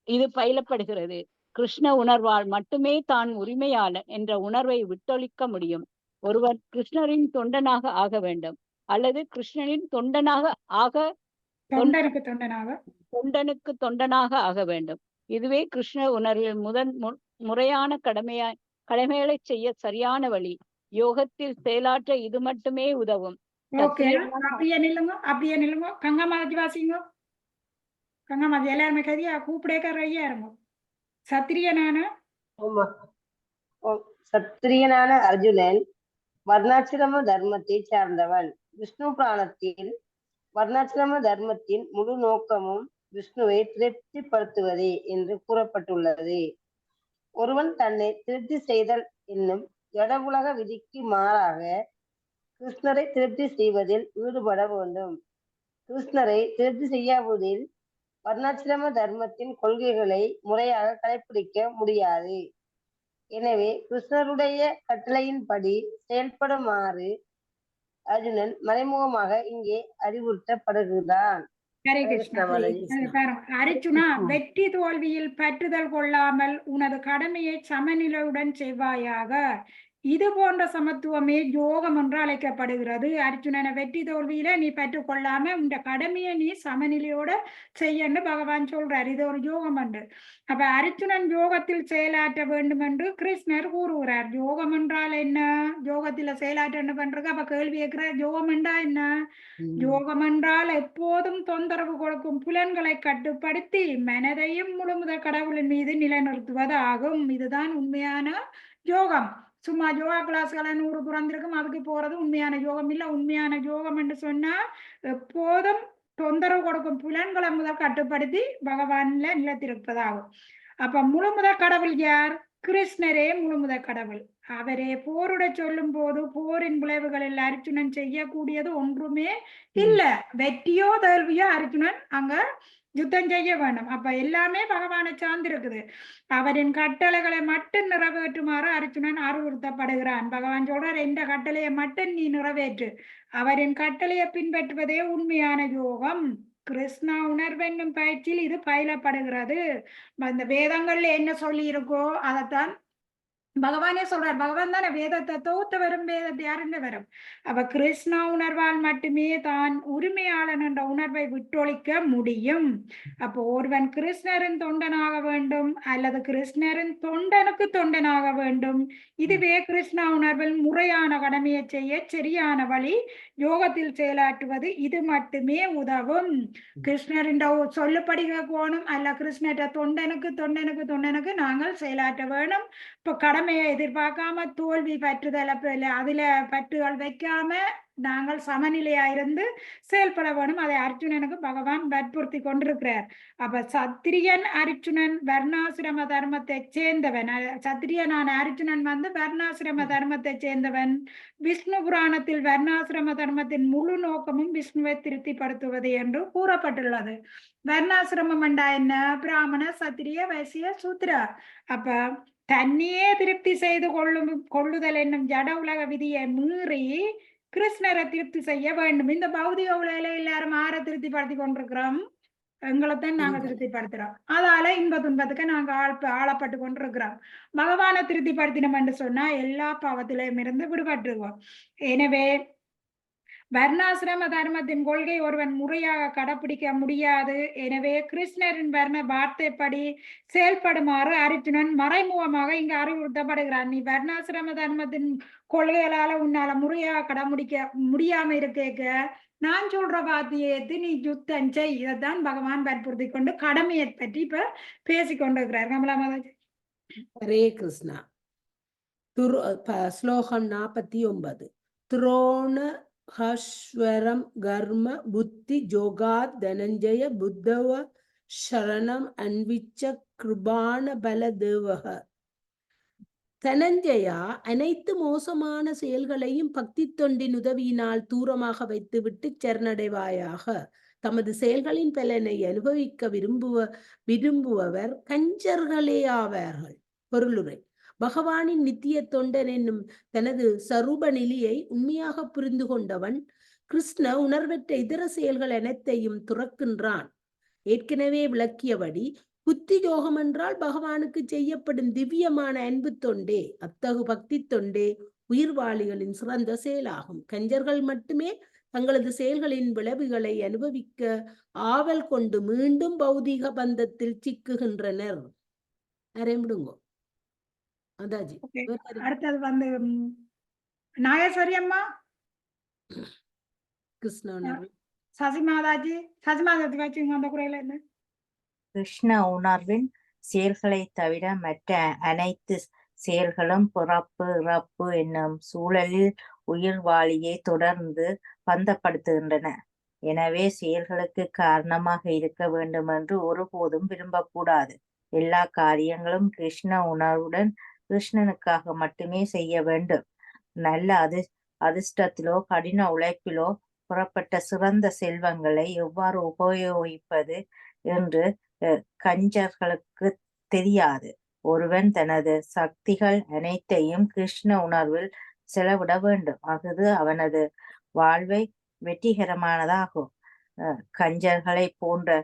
இது பயிலப்படுகிறது. கிருஷ்ண உணர்வால் மட்டுமே தான் உரிமையாளன் என்ற உணர்வை விட்டொழிக்க முடியும். ஒருவர் கிருஷ்ணரின் தொண்டனாக ஆக வேண்டும், அல்லது கிருஷ்ணனின் தொண்டனுக்கு தொண்டனாக ஆக வேண்டும். இதுவே கிருஷ்ண உணர்வில் முறையான கடமைகளை செய்ய சரியான வழி. யோகத்தில் செயலாற்ற இது மட்டுமே உதவும். அப்படியே நில்லுங்க. கங்கா மாதாஜி வாசிங்க. கங்கா மாதாஜி எல்லாருமே கதியா கூப்பிடேக்க ரெடியா இருங்க. சத்திரியனான அர்ஜுனன் வர்ணாசிரம தர்மத்தை சார்ந்தவன். விஷ்ணு புராணத்தில் வர்ணாசிரம தர்மத்தின் முழு நோக்கமும் விஷ்ணுவை திருப்திப்படுத்துவதே என்று கூறப்பட்டுள்ளது. ஒருவன் தன்னை திருப்தி செய்தல் என்னும் ஜட உலக விதிக்கு மாறாக கிருஷ்ணரை திருப்தி செய்வதில் ஈடுபட வேண்டும். கிருஷ்ணரை திருப்தி செய்யாவதில் வர்ணாசிரம தர்மத்தின் கொள்கைகளை முறையாக கடைபிடிக்க முடியாது. எனவே கிருஷ்ணருடைய கட்டளையின்படி செயல்படுமாறு அர்ஜுனன் மறைமுகமாக இங்கே அறிவுறுத்தப்படுகிறான். அர்ஜுனா, வெற்றி தோல்வியில் பற்றுதல் கொள்ளாமல் உனது கடமையை சமநிலையுடன் செய்வாயாக. இது போன்ற சமத்துவமே யோகம் என்று அழைக்கப்படுகிறது. அர்ஜுனனை வெற்றி தோல்வியில நீ பெற்றுக்கொள்ளாம இந்த கடமையை நீ சமநிலையோட செய்யன்னு பகவான் சொல்றார். இது ஒரு யோகம் என்று. அப்ப அர்ஜுனன் யோகத்தில் செயலாற்ற வேண்டும் என்று கிருஷ்ணர் கூறுகிறார். யோகம் என்றால் என்ன? யோகத்தில செயலாற்ற என்ன பண்றது? அப்ப கேள்வி கேட்கிற, யோகம் என்றா என்ன? யோகம் என்றால் எப்போதும் தொந்தரவு கொடுக்கும் புலன்களை கட்டுப்படுத்தி மனதையும் முழுமுதற் கடவுளின் மீது நிலைநிறுத்துவது ஆகும். இதுதான் உண்மையான யோகம். சும்மா யோகா கிளாஸ்களை 100 துறந்திருக்கும், அதுக்கு போறது உண்மையான யோகம் இல்ல. உண்மையான யோகம் என்று சொன்னா எப்போதும் தொந்தரவு கொடுக்கும் புலன்களை முதல் கட்டுப்படுத்தி பகவான்ல நிலைத்திருப்பதாகும். அப்ப முழுமுதற் கடவுள் யார்? கிருஷ்ணரே முழுமுதற் கடவுள். அவரே போரிட சொல்லும் போது போரின் விளைவுகளில் அர்ஜுனன் செய்யக்கூடியது ஒன்றுமே இல்ல. வெற்றியோ தோல்வியோ அர்ஜுனன் அங்க யுத்தம் செய்ய வேண்டும். அப்ப எல்லாமே பகவானை சார்ந்திருக்குது. அவரின் கட்டளைகளை மட்டும் நிறைவேற்றுமாறு அர்ஜுனன் அறிவுறுத்தப்படுகிறான். பகவான் சொல்றார், எந்த கட்டளையை மட்டும் நீ நிறைவேற்று. அவரின் கட்டளையை பின்பற்றுவதே உண்மையான யோகம். கிருஷ்ணா உணர்வென்னும் பயிற்சியில் இது பயிலப்படுகிறது. இந்த வேதங்கள்ல என்ன சொல்லி இருக்கோ அதைத்தான் பகவானே சொல்றார். பகவான் தானே வேதத்தை தொகுத்து வரும், வேதத்தை அறிந்து வரும். அவ கிருஷ்ணா உணர்வால் மட்டுமே தான் உரிமையாளன் என்ற உணர்வை விட்டொழிக்க முடியும். அப்போ ஒருவன் கிருஷ்ணரின் தொண்டனாக வேண்டும் அல்லது கிருஷ்ணரின் தொண்டனுக்கு தொண்டனாக வேண்டும். இதுவே கிருஷ்ணா உணர்வில் முறையான கடமையை செய்ய சரியான வழி. யோகத்தில் செயலாற்றுவது இது மட்டுமே உதவும். கிருஷ்ணரின் சொல்லுப்படி கேட்கணும் அல்ல கிருஷ்ணர் தொண்டனுக்கு தொண்டனுக்கு தொண்டனுக்கு நாங்கள் செயலாற்ற வேணும். இப்ப கடமையை எதிர்பார்க்காம தோல்வி பற்றுதல் அதுல பற்றுகள் வைக்காம நாங்கள் சமநிலையா இருந்து செயல்பட வேணும். அதை அர்ஜுனனுக்கு பகவான் வற்புறுத்தி கொண்டிருக்கிறார். அப்ப சத்திரியன் அர்ஜுனன் வர்ணாசிரம தர்மத்தை சேர்ந்தவன். சத்திரியனான அர்ஜுனன் வந்து வர்ணாசிரம தர்மத்தை சேர்ந்தவன். விஷ்ணு புராணத்தில் வர்ணாசிரம தர்மத்தின் முழு நோக்கமும் விஷ்ணுவை திருப்திப்படுத்துவது என்று கூறப்பட்டுள்ளது. வர்ணாசிரமம் என்றா என்ன? பிராமண, சத்திரிய, வைசிய, சூத்ரா. அப்ப தன்னையே திருப்தி செய்து கொள்ளுதல் என்னும் ஜட உலக விதியை மீறி கிருஷ்ணரை திருப்தி செய்ய வேண்டும். இந்த பௌதிக உலகில எல்லாரும் ஆற திருப்திப்படுத்தி கொண்டிருக்கிறோம், எங்களைத்தான் நாங்க திருப்திப்படுத்துறோம். அதால இன்ப துன்பத்துக்கு நாங்க ஆளப்பட்டு கொண்டிருக்கிறோம். பகவானை திருப்திப்படுத்தினோம் என்று சொன்னா எல்லா பாவத்திலையும் இருந்து விடுபட்டுருவோம். எனவே வர்ணாசிரம தர்மத்தின் கொள்கை ஒருவன் முறையாக கடைபிடிக்க முடியாது. எனவே கிருஷ்ணரின் வர்ண வார்த்தைப்படி செயல்படுமாறு அர்ஜுனன் மறைமுகமாக இங்கு அறிவுறுத்தப்படுகிறான். நீ வர்ணாசிரம தர்மத்தின் கொள்கைகளால உன்னால முறையாக கடைபிடிக்க முடியாம இருக்க நான் சொல்ற வார்த்தையேத்து நீ யுத்தம் செய். இதைத்தான் பகவான் வற்புறுத்தி கொண்டு கடமையை பற்றி இப்ப பேசிக்கொண்டிருக்கிறார். கமலா மாதாஜி. ஹரே கிருஷ்ணா. ஸ்லோகம் 49. துரோண ஹஸ்வரம் கர்ம புத்தி ஜோகாத் தனஞ்சய புத்தவ சரணம் அன்விச்ச கிருபான பல தேவக. தனஞ்சயா அனைத்து மோசமான செயல்களையும் பக்தி தொண்டின் உதவியினால் தூரமாக வைத்துவிட்டு சரணடைவாயாக. தமது செயல்களின் பலனை அனுபவிக்க விரும்புபவர் கஞ்சர்களே ஆவார்கள். பொருளுரை: பகவானின் நித்திய தொண்டன் என்னும் தனது சரூப நிலையை உண்மையாக புரிந்து கொண்டவன் கிருஷ்ண உணர்வற்ற இதர செயல்கள் அனைத்தையும் துறக்கின்றான். ஏற்கனவே விளக்கியபடி புத்தி யோகம் என்றால் பகவானுக்கு செய்யப்படும் திவ்யமான அன்பு தொண்டே. அத்தகு பக்தி தொண்டே உயிர்வாளிகளின் சிறந்த செயலாகும். கஞ்சர்கள் மட்டுமே தங்களது செயல்களின் விளைவுகளை அனுபவிக்க ஆவல் கொண்டு மீண்டும் பௌதீக பந்தத்தில் சிக்குகின்றனர். அரேம்பிடுங்கோ அதாஜி. அடுத்தது வந்து நாகேஸ்வரி அம்மா, கிருஷ்ண உணர்வு. சசிமாதாஜி. சசிமாதாஜி வச்சுங்க அந்த குறையில என்ன? கிருஷ்ண உணர்வின் செயல்களை தவிர மற்ற அனைத்து செயல்களும் பிறப்பு இறப்பு என்னும் சூழலில் உயிர்வாளியை தொடர்ந்து பந்தப்படுத்துகின்றன. எனவே செயல்களுக்கு காரணமாக இருக்க வேண்டும் என்று ஒருபோதும் விரும்பக்கூடாது. எல்லா காரியங்களும் கிருஷ்ண உணர்வுடன் கிருஷ்ணனுக்காக மட்டுமே செய்ய வேண்டும். நல்ல அதிர்ஷ்டத்திலோ கடின உழைப்பிலோ புறப்பட்ட சிறந்த செல்வங்களை எவ்வாறு உபயோகிப்பது என்று கஞ்சர்களுக்கு தெரியாது. ஒருவன் தனது சக்திகள் அனைத்தையும் கிருஷ்ண உணர்வில் செலவிட வேண்டும். அது அவனது வாழ்வை வெற்றிகரமானதாகும். கஞ்சர்களை போன்ற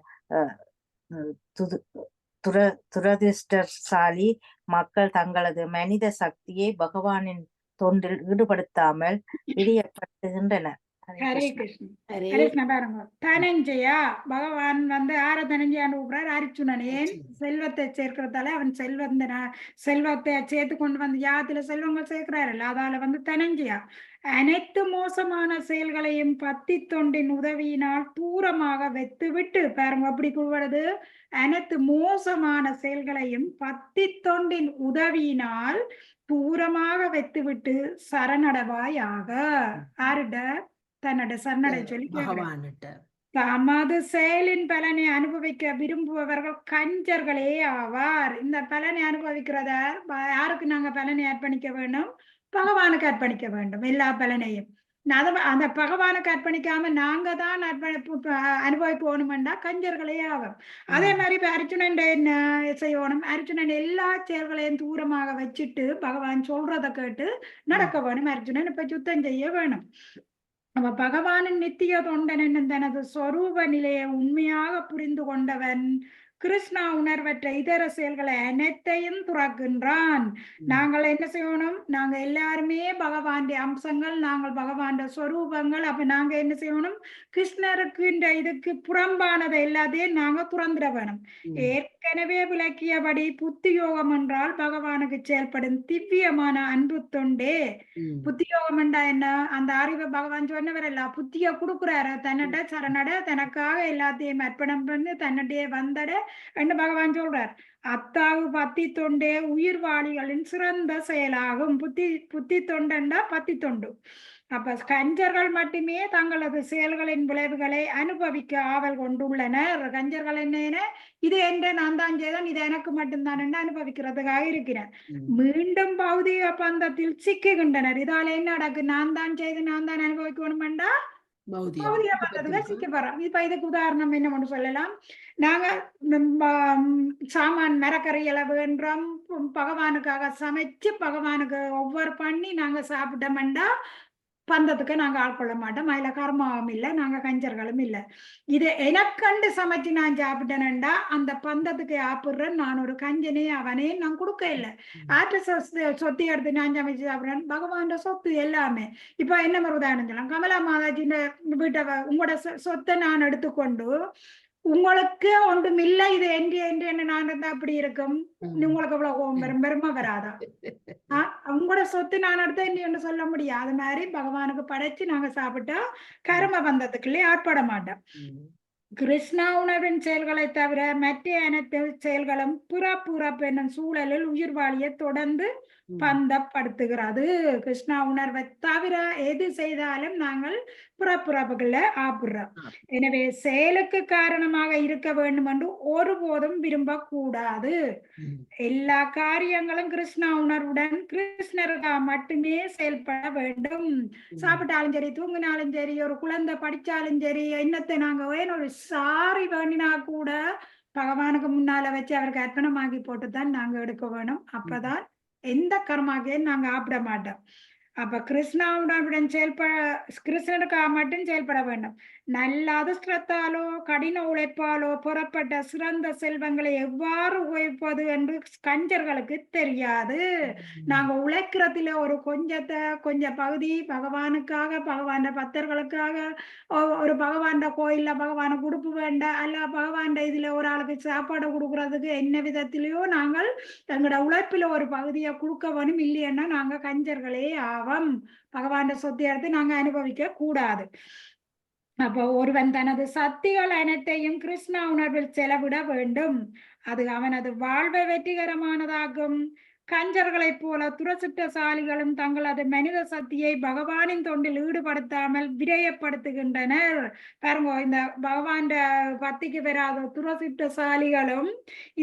துரதிர்ஷ்டசாலி மக்கள் தங்களது மனித சக்தியை பகவானின் தொண்டில் ஈடுபடுத்தாமல் பிரியப்படுத்துகின்றனர். ஹரே கிருஷ்ண. பாருங்க, தனஞ்சயா பகவான் வந்து ஆர தனஞ்சயான்னு கூப்பிடுறாரு அர்ஜுனன். செல்வத்தை சேர்க்கிறதால அவன் செல்வத்தை சேர்த்து கொண்டு வந்து யாத்துல செல்வங்கள் சேர்க்கிறாருல்ல, அதால வந்து தனஞ்சயா அனைத்து மோசமான செயல்களையும் பக்தி தொண்டின் உதவியினால் தூரமாக வைத்து விட்டு, பாருங்க அப்படி கூடுவது, அனைத்து மோசமான செயல்களையும் பக்தி தொண்டின் உதவியினால் தூரமாக வைத்துவிட்டு சரணடைவாயாக. ஆருட? தன்னோட சரணடை சொல்லி தமது செயலின் பலனை அனுபவிக்க விரும்புபவர்கள் கஞ்சர்களே ஆவார். இந்த பலனை அனுபவிக்கிறத யாருக்கு நாங்க பலனை அர்ப்பணிக்க வேண்டும்? பகவானுக்கு அர்ப்பணிக்க வேண்டும் எல்லா பலனையும். அந்த பகவானுக்கு அர்ப்பணிக்காம நாங்க தான் அனுபவிக்கணும்னா கஞ்சர்களே ஆகும். அதே மாதிரி இப்ப அர்ஜுனன் என்ன செய்யணும்? அர்ஜுனன் எல்லா செயல்களையும் தூரமாக வச்சுட்டு பகவான் சொல்றதை கேட்டு நடக்க வேணும். அர்ஜுனன் இப்ப யுத்தம் செய்ய வேணும். அவ பகவானின் நித்திய தொண்டன் என்னும் தனது சொரூப நிலையை உண்மையாக புரிந்து கொண்டவன் கிருஷ்ணா உணர்வற்ற இதர செயல்களை அனைத்தையும் துறக்கின்றான். நாங்கள் என்ன செய்யணும்? நாங்க எல்லாருமே பகவானுடைய அம்சங்கள், நாங்கள் பகவானுடைய சொரூபங்கள். அப்ப நாங்க என்ன செய்யணும்? கிருஷ்ணருக்கு இந்த இதுக்கு புறம்பானதை எல்லாத்தையும் நாங்க துறந்துட வேணும். ஏற்கனவே விளக்கியபடி புத்தி யோகம் என்றால் பகவானுக்கு செயல்படும் திவ்யமான அன்பு தொண்டே. புத்தி யோகம் என்றா என்ன? அந்த அறிவை பகவான் சொன்னவரல்ல, புத்திய கொடுக்குறாரு, தன்னட சரணட தனக்காக எல்லாத்தையும் அர்ப்பணம் பண்ணி தன்னிடையே வந்தட என்று பகவான் சொல்றார். அத்தாவு பத்தி தொண்டே உயிர்வாளிகளின் சிறந்த செயலாகும். புத்தி தொண்டண்டா பத்தி தொண்டு. அப்ப கஞ்சர்கள் மட்டுமே தங்களது செயல்களின் விளைவுகளை அனுபவிக்க ஆவல் கொண்டுள்ளனர். கஞ்சர்கள் என்ன, இது என்ற நான் தான் செய்தான், இது எனக்கு மட்டும்தான் என்று அனுபவிக்கிறதுக்காக இருக்கிறேன். மீண்டும் பௌதிக பந்தத்தில் சிக்குகின்றனர். இதால என்ன நடக்கு? நான் தான் செய்து நான் தான் அனுபவிக்கணும் என்றா பௌதிக பந்தத்துக்கு சிக்க போறோம். இப்ப இதுக்கு உதாரணம் என்ன ஒன்று சொல்லலாம். நாங்க சாமான் மரக்கறிகளை வேண்டோம், பகவானுக்காக சமைச்சு பகவானுக்கு ஒவ்வொரு பண்ணி நாங்க சாப்பிட்டோம்டா பந்தத்துக்கு நாங்க ஆட்கொள்ள மாட்டோம். அதுல கர்மாவும் இல்லை, நாங்க கஞ்சர்களும் இல்லை. இது எனக்கண்டு சமைச்சு நான் சாப்பிட்டேன்டா அந்த பந்தத்துக்கு ஆப்பிடுறேன். நான் ஒரு கஞ்சனே அவனே நான் கொடுக்க இல்லை. ஆற்று சொத்து எடுத்து நான் சமைச்சு சாப்பிடுறேன். பகவான் சொத்து எல்லாமே. இப்ப என்ன ஒரு உதாரணம் சொல்லலாம். கமலா மாதாஜின் வீட்டை உங்களோட சொத்தை நான் எடுத்துக்கொண்டு உங்களுக்கு ஒன்றும் இல்லை, இது என்று நான் இருந்தா அப்படி இருக்கும். உங்களுக்கு எவ்வளவு பெருமை வராதா? உங்களோட சொத்து நான் எடுத்த என்று சொல்ல முடியாது. அது மாதிரி பகவானுக்கு படைச்சு நாங்க சாப்பிட்டா கர்ம பந்தத்துக்குள்ளே ஆட்பட மாட்டோம். கிருஷ்ணா உணர்வின் செயல்களை தவிர மற்ற அனைத்து செயல்களும் புறப்புறப்பு என்னும் சூழலில் உயிர்வாழியை தொடர்ந்து பந்தப்படுத்துகிறது. கிருஷ்ணா உணர்வை தவிர எது செய்தாலும் நாங்கள் புறப்புறப்புகளை ஆப்புறோம். எனவே செயலுக்கு காரணமாக இருக்க வேண்டும் என்று ஒருபோதும் விரும்பக்கூடாது. எல்லா காரியங்களும் கிருஷ்ணா உணர்வுடன் கிருஷ்ணருக்காக மட்டுமே செயல்பட வேண்டும். சாப்பிட்டாலும் சரி, தூங்கினாலும் சரி, ஒரு குழந்தை படிச்சாலும் சரி, என்னத்தை நாங்க ஒரு சாரி வேண்டினா கூட பகவானுக்கு முன்னால வச்சு அவருக்கு அர்ப்பணமாக்கி போட்டுதான் நாங்க எடுக்க வேணும். அப்பதான் எந்த கர்மாக்கையும் நாங்க ஆப்பிட மாட்டோம். அப்ப கிருஷ்ணாவுடன் கிருஷ்ணனுக்காக மட்டும் செயல்பட வேண்டும். நல்ல அதிர்ஷ்டத்தாலோ கடின உழைப்பாலோ புறப்பட்ட சிறந்த செல்வங்களை எவ்வாறு உழைப்பது என்று கஞ்சர்களுக்கு தெரியாது. நாங்க உழைக்கிறதுல ஒரு கொஞ்சம் பகுதி பகவானுக்காக, பகவான் பக்தர்களுக்காக, ஒரு பகவான் கோயில்ல பகவான கொடுப்பு வேண்டாம், அல்ல பகவான் இதுல ஒரு ஆளுக்கு சாப்பாடு கொடுக்கறதுக்கு என்ன விதத்திலயோ நாங்கள் எங்களோட உழைப்பில ஒரு பகுதியை கொடுக்க வேணும். இல்லைன்னா நாங்க கஞ்சர்களே ஆவோம். பகவான் சொத்தை எடுத்து நாங்க அனுபவிக்க கூடாது. அப்போ ஒருவன் தனது சக்திகள் அனைத்தையும் கிருஷ்ணா உணர்வில் செலவிட வேண்டும். அது அவனது வாழ்வை வெற்றிகரமானதாகும். கஞ்சர்களைப் போல துரசிட்டசாலிகளும் தங்களது மனித சக்தியை பகவானின் தொண்டில் ஈடுபடுத்தாமல் விரயப்படுத்துகின்றனர். பாருங்க, இந்த பகவான் பக்திக்கு வராத துரசிட்டசாலிகளும்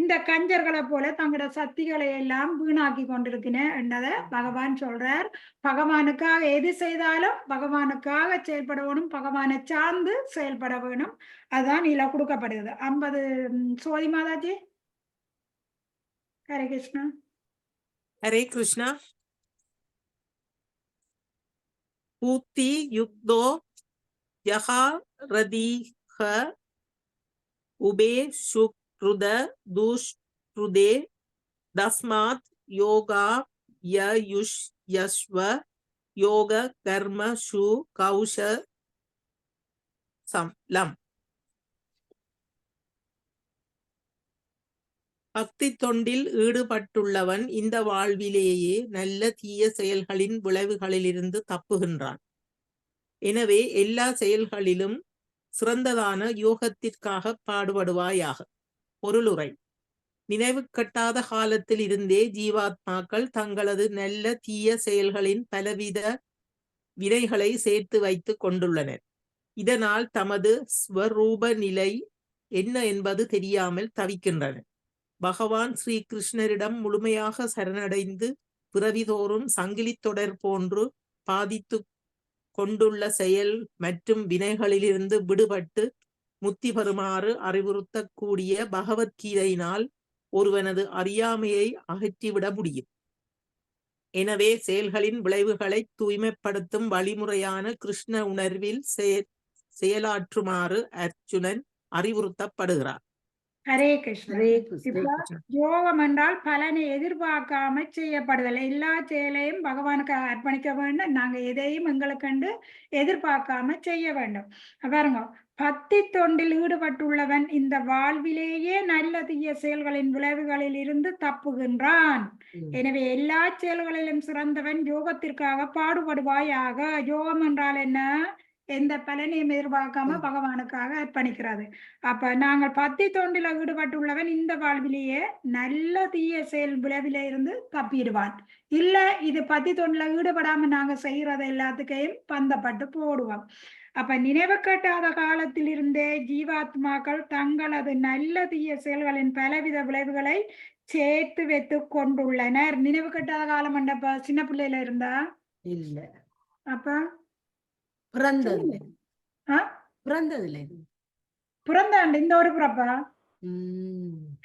இந்த கஞ்சர்களை போல தங்களோட சக்திகளை எல்லாம் வீணாக்கி கொண்டிருக்கிறேன் என்றதை பகவான் சொல்றார். பகவானுக்காக எது செய்தாலும் பகவானுக்காக செயல்பட வேணும், பகவானை சார்ந்து செயல்பட வேணும். அதுதான் இதுல கொடுக்கப்படுகிறது. 50 சோதி மாதாஜி. ஹரே கிருஷ்ணா. हरे कृष्णा। पूति युक्तो यहा रदीह उबे शुक्रुद दुष्कृदे तस्मात् योगा युष यश्व योग कर्म शु कौश संलम। பக்தி தொண்டில் ஈடுபட்டுள்ளவன் இந்த வாழ்விலேயே நல்ல தீய செயல்களின் விளைவுகளிலிருந்து தப்புகின்றான். எனவே எல்லா செயல்களிலும் சிறந்ததான யோகத்திற்காக பாடுபடுவாயாக. பொருளுரை: நினைவு கட்டாத காலத்தில் இருந்தே ஜீவாத்மாக்கள் தங்களது நல்ல தீய செயல்களின் பலவித வினைகளை சேர்த்து வைத்துக் கொண்டுள்ளனர். இதனால் தமது ஸ்வரூப நிலை என்ன என்பது தெரியாமல் தவிக்கின்றனர். பகவான் ஸ்ரீ கிருஷ்ணரிடம் முழுமையாக சரணடைந்து பிறவிதோறும் சங்கிலி தொடர் போன்று பாதித்து கொண்டுள்ள செயல் மற்றும் வினைகளிலிருந்து விடுபட்டு முக்தி பெறுமாறு அறிவுறுத்தக்கூடிய பகவத்கீதையினால் ஒருவனது அறியாமையை அகற்றிவிட முடியும். எனவே செயல்களின் விளைவுகளை தூய்மைப்படுத்தும் வழிமுறையான கிருஷ்ண உணர்வில் செயலாற்றுமாறு அர்ஜுனன் அறிவுறுத்தப்படுகிறார். ஹரே கிருஷ்ணா. ஹரே கிருஷ்ண. இப்ப யோகம் என்றால் பலனை எதிர்பார்க்காம செய்யப்படுதல். எல்லா செயலையும் பகவானுக்கு அர்ப்பணிக்க வேண்டும். நாங்க எதையும் எங்களுக்கண்டு எதிர்பார்க்காம செய்ய வேண்டும். பாருங்க, பக்தி தொண்டில் ஈடுபட்டுள்ளவன் இந்த வாழ்விலேயே நல்ல தீய செயல்களின் விளைவுகளில் இருந்து தப்புகின்றான். எனவே எல்லா செயல்களிலும் சிறந்தவன் யோகத்திற்காக பாடுபடுவாயாக. யோகம் என்றால் என்ன? எந்த பலனையும் எதிர்பார்க்காம பகவானுக்காக அர்ப்பணிக்கிறது. அப்ப நாங்கள் பக்தி தொண்டில ஈடுபட்டுள்ளவன் இந்த வாழ்விலேயே நல்ல தீய செயல் விளைவில இருந்து தப்பிடுவான். இல்ல இது பக்தி தொண்டில ஈடுபடாம நாங்க செய்யறது எல்லாத்துக்கையும் பந்தப்பட்டு போடுவோம். அப்ப நினைவு கட்டாத காலத்தில் இருந்தே ஜீவாத்மாக்கள் தங்களது நல்ல தீய செயல்களின் பலவித விளைவுகளை சேர்த்து வைத்து கொண்டுள்ளனர். நினைவு கட்டாத காலம் என்றப்ப சின்ன பிள்ளையில இருந்தா இல்ல, அப்ப பிறந்ததுல ஆஹ் பிறந்ததுல பிறந்தாண்டு இந்த ஒரு பிறப்பா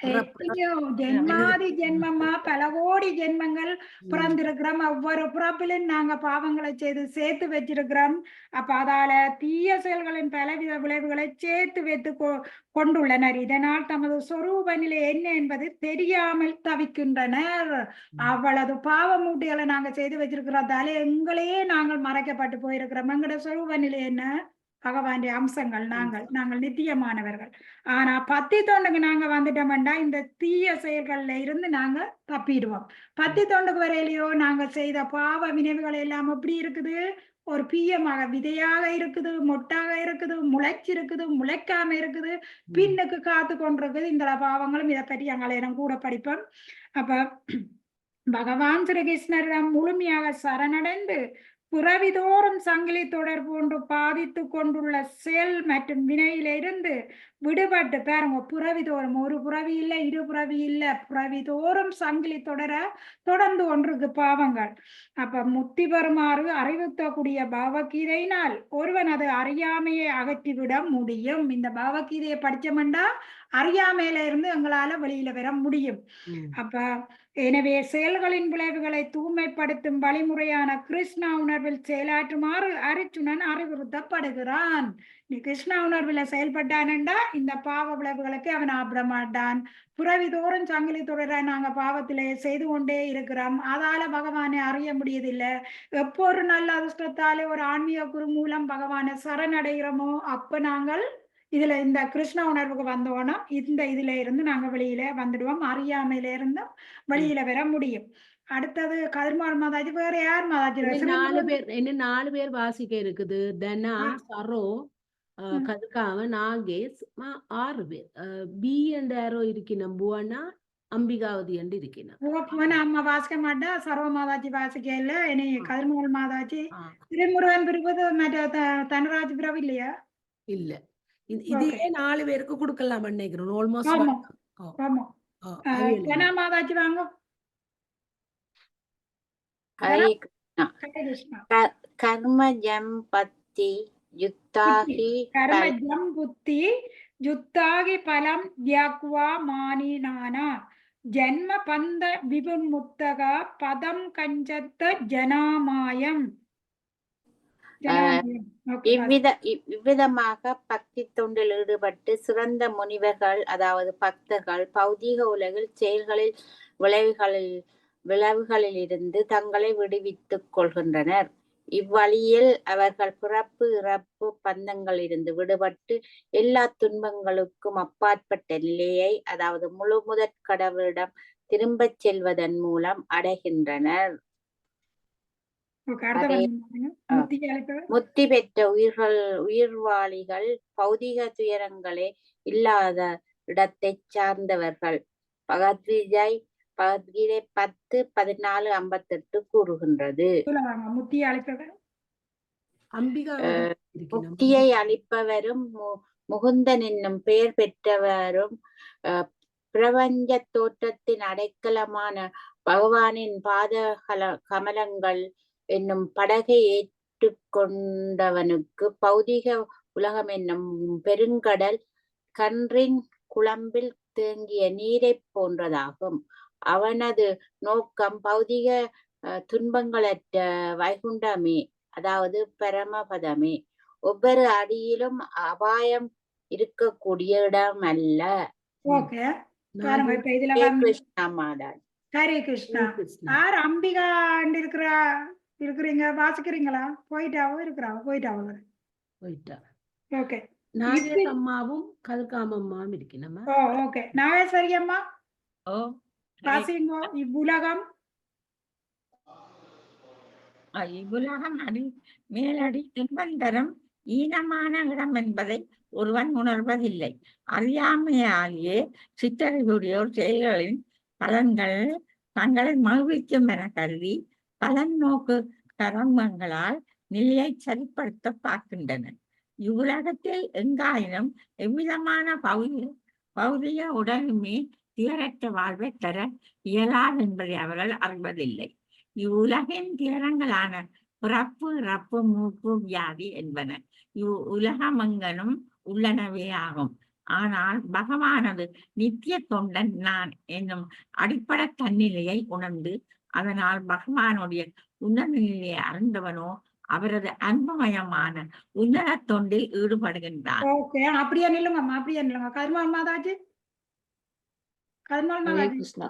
பிறப்பு. எத்தனையோ ஜென்மாதி ஜென்மமா பல கோடி ஜென்மங்கள் பிறந்திருக்கிறோம். ஒவ்வொரு பிறப்பிலும் நாங்க பாவங்களை செய்து சேர்த்து வச்சிருக்கிறோம். அப்ப அதால தீய செயல்களின் பலவித விளைவுகளை சேர்த்து வைத்து கொண்டுள்ளனர். இதனால் தமது சொரூப நிலை என்ன என்பது தெரியாமல் தவிக்கின்றனர். அவ்வளவு பாவ மூட்டிகளை நாங்க செய்து வச்சிருக்கிறதால எங்களையே நாங்கள் மறைக்கப்பட்டு போயிருக்கிறோம். எங்களோட சொரூப நிலை என்ன? பகவானுடைய அம்சங்கள். நாங்கள் நித்தியமானவர்கள். ஆனா பக்தி தொண்டுக்கு நாங்க வந்துட்டோம்டா இந்த தீய செயல்கள்ல இருந்து நாங்க தப்பிடுவோம். பக்தி தொண்டுக்கு வரையிலையோ நாங்க செய்த பாவ வினைவுகள் எல்லாம் எப்படி இருக்குது? ஒரு பீயமாக விதையாக இருக்குது, மொட்டாக இருக்குது, முளைச்சிருக்குது, முளைக்காம இருக்குது, பின்னுக்கு காத்து கொண்டிருக்குது. இந்த பாவங்களும் இதை பற்றி எங்களை கூட படிப்போம். அப்ப பகவான் ஸ்ரீ கிருஷ்ணரிடம் முழுமையாக சரணடைந்து புறவிதோறும் சங்கிலி தொடர் போன்று பாதித்து கொண்டுள்ள செயல் மற்றும் வினையிலிருந்து விடுபட்டு பாருங்க. புறவிதோறும் ஒரு புறவி இல்லை, இரு புறவி இல்லை, புறவிதோறும் சங்கிலி தொடர்ந்து ஒன்றுக்கு பாவங்கள். அப்ப முக்தி பெறுமாறு அறிவுறுத்தக்கூடிய பகவத்கீதையினால் ஒருவன் அது அறியாமையை அகற்றிவிட முடியும். இந்த பகவத்கீதையை படிச்சோம்னா அறியாமையில இருந்து எங்களால வெளியில வர முடியும். அப்ப எனவே செயல்களின் விளைவுகளை தூய்மைப்படுத்தும் வழிமுறையான கிருஷ்ணா உணர்வில் செயலாற்றுமாறு அர்ஜுனன் அறிவுறுத்தப்படுகிறான். நீ கிருஷ்ணா உணர்வுல செயல்பட்டானண்டா இந்த பாவ விளைவுகளுக்கு அவன் ஆப்பிட மாட்டான். புறவிதோறும் சங்கிலி தொடர நாங்க பாவத்திலே செய்து கொண்டே இருக்கிறோம். அதால பகவானை அறிய முடியதில்லை. எப்போ ஒரு நல்ல அதிர்ஷ்டத்தாலே ஒரு ஆன்மீக குரு மூலம் பகவானை சரணடைகிறோமோ அப்ப நாங்கள் இதுல இந்த கிருஷ்ண உணர்வுக்கு வந்தோம்னா இந்த இதுல இருந்து நாங்க வெளியில வந்துடுவோம். அறியாமையில இருந்தும் வெளியில வர முடியும். அடுத்தது கதிர்மால் மாதாஜி. வேற யார் மாதாஜி? 4 பேர் வாசிக்க இருக்குது. தனா, சரோ, கதுக்காம, நாகேஷ், 6 பேர். பி அண்ட் யாரோ இருக்கணும். புவனா, அம்பிகாவதி என்று இருக்கணும். அம்மா வாசிக்க மாட்டா. சர்வ மாதாஜி வாசிக்க இல்ல. இனி கதிர்மால் மாதாஜி. திருமுருகன் பிரிவு மற்ற தனராஜ் பிரிவு இல்லையா? இல்ல, இதே 4 பேருக்கு கொடுக்கலாம் நினைக்கிறோம். ஆல்மோஸ்ட். மாதாஜி வாங்க. ஹரே கிருஷ்ணா. கர்ம ஜம்பத்தி யுத்தாகி புத்தி யுத்தாகி பலம் தியாக்வா மானினானா ஜன்ம பந்த விபுன்முக்தக பதம் கஞ்சத்த ஜனாமாயம். இவ்விதமாக பக்தி தொண்டில் ஈடுபட்டு சிறந்த முனிவர்கள் அதாவது பக்தர்கள் பௌதீக உலகில் செயல்களில் விளைவுகளில் இருந்து தங்களை விடுவித்துக் கொள்கின்றனர். இவ்வழியில் அவர்கள் பிறப்பு இறப்பு பந்தங்களிலிருந்து விடுபட்டு எல்லா துன்பங்களுக்கும் அப்பாற்பட்ட நிலையை அதாவது முழு முதற் கடவுளிடம் திரும்பச் செல்வதன் மூலம் அடைகின்றனர். முத்தி பெற்ற உயிர்வாளிகள் பௌதிக துயரங்களே இல்லாத இடத்தை சார்ந்தவர்கள். பகவத்கீதை 10:14-58 கூறுகின்றது. முக்தியை அளிப்பவரும் முகுந்தன் என்னும் பெயர் பெற்றவரும் பிரபஞ்ச தோற்றத்தின் அடைக்கலமான பகவானின் பாத கமலங்கள் என்னும் படகை ஏற்றுக்கொண்டவனுக்கு பௌதிக உலகம் என்னும் பெருங்கடல் கன்றின் குழம்பில் தேங்கிய நீரை போன்றதாகும். அவனது நோக்கம் பௌதிக துன்பங்களற்ற வைகுண்டமே, அதாவது பரமபதமே, ஒவ்வொரு அடியிலும் அபாயம் இருக்கக்கூடிய இடம் அல்ல. ஓகே பாருங்க இப்ப இதுல ஹரே வந்து கிருஷ்ணா மாதாஜி. ஹரே கிருஷ்ணா. கிருஷ்ணா. யார் அம்பிகா இருக்கிறீங்க வாசிக்கிறீங்களா? போயிட்டாவோ. போயிட்டா. ஓகே நாகேஷ் அம்மாவும் கல்காமம்மாவும் இருக்கணுமா? ஓ ஓகே நாகேஸ்வரி அம்மா ஓ வாசிங்கோ. இவ்வுலகம் இவ்வுலகம் அடி மேலடி துன்பந்தரம் ஈனமான இடம் என்பதை ஒருவன் உணர்வதில்லை. அறியாமையாலேயே சிற்றறிவுடையோர் செயல்களின் பலன்கள் தங்களை மகிழ்விக்கும் என கருதி பலன் நோக்கு கர்மங்களால் நிலையை சரிப்படுத்த பார்க்கின்றனர். இவ்வுலகத்தில் எங்காயினும் எவ்விதமான பௌதிக உடலுமே துயரற்ற வாழ்வை தர இயலாது என்பதை அவர்கள் அறிவதில்லை. இவ்வுலகின் துயரங்களான பிறப்பு, இறப்பு, மூப்பு, வியாதி என்பன உலகமங்கனும் உள்ளனவே ஆகும். ஆனால் பகவானது நித்திய தொண்டன் நான் என்னும் அடிப்படை தன்னிலையை உணர்ந்து அதனால் பகவானுடைய உன்னத நிலையை அறிந்தவனோ அவரது அன்புமயமான உன்னத தொண்டில் ஈடுபடுகின்றான். ஓகே அப்படியே நில்லுங்க. கர்மால் மாதாஜி ஹரே கிருஷ்ணா.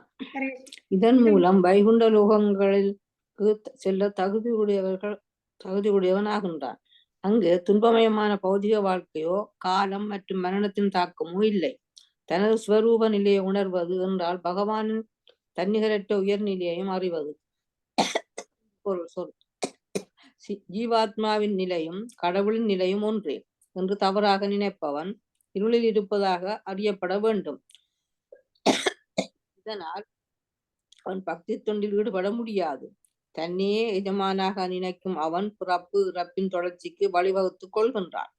இதன் மூலம் வைகுண்ட லோகங்களுக்கு செல்ல தகுதியுடையவன் ஆகின்றான். அங்கு துன்பமயமான பௌதிக வாழ்க்கையோ காலம் மற்றும் மரணத்தின் தாக்கமோ இல்லை. தனது ஸ்வரூப நிலையை உணர்வது என்றால் பகவானின் தன்னிகரற்ற உயர்நிலையையும் அறிவது. ஜீவாத்மாவின் நிலையும் கடவுளின் நிலையும் ஒன்றே என்று தவறாக நினைப்பவன் இருளில் இருப்பதாக அறியப்பட வேண்டும். இதனால் அவன் பக்தி தொண்டில் ஈடுபட முடியாது. தன்னையே எஜமானாக நினைக்கும் அவன் பிறப்பு இறப்பின் தொடர்ச்சிக்கு வழிவகுத்துக் கொள்கின்றான்.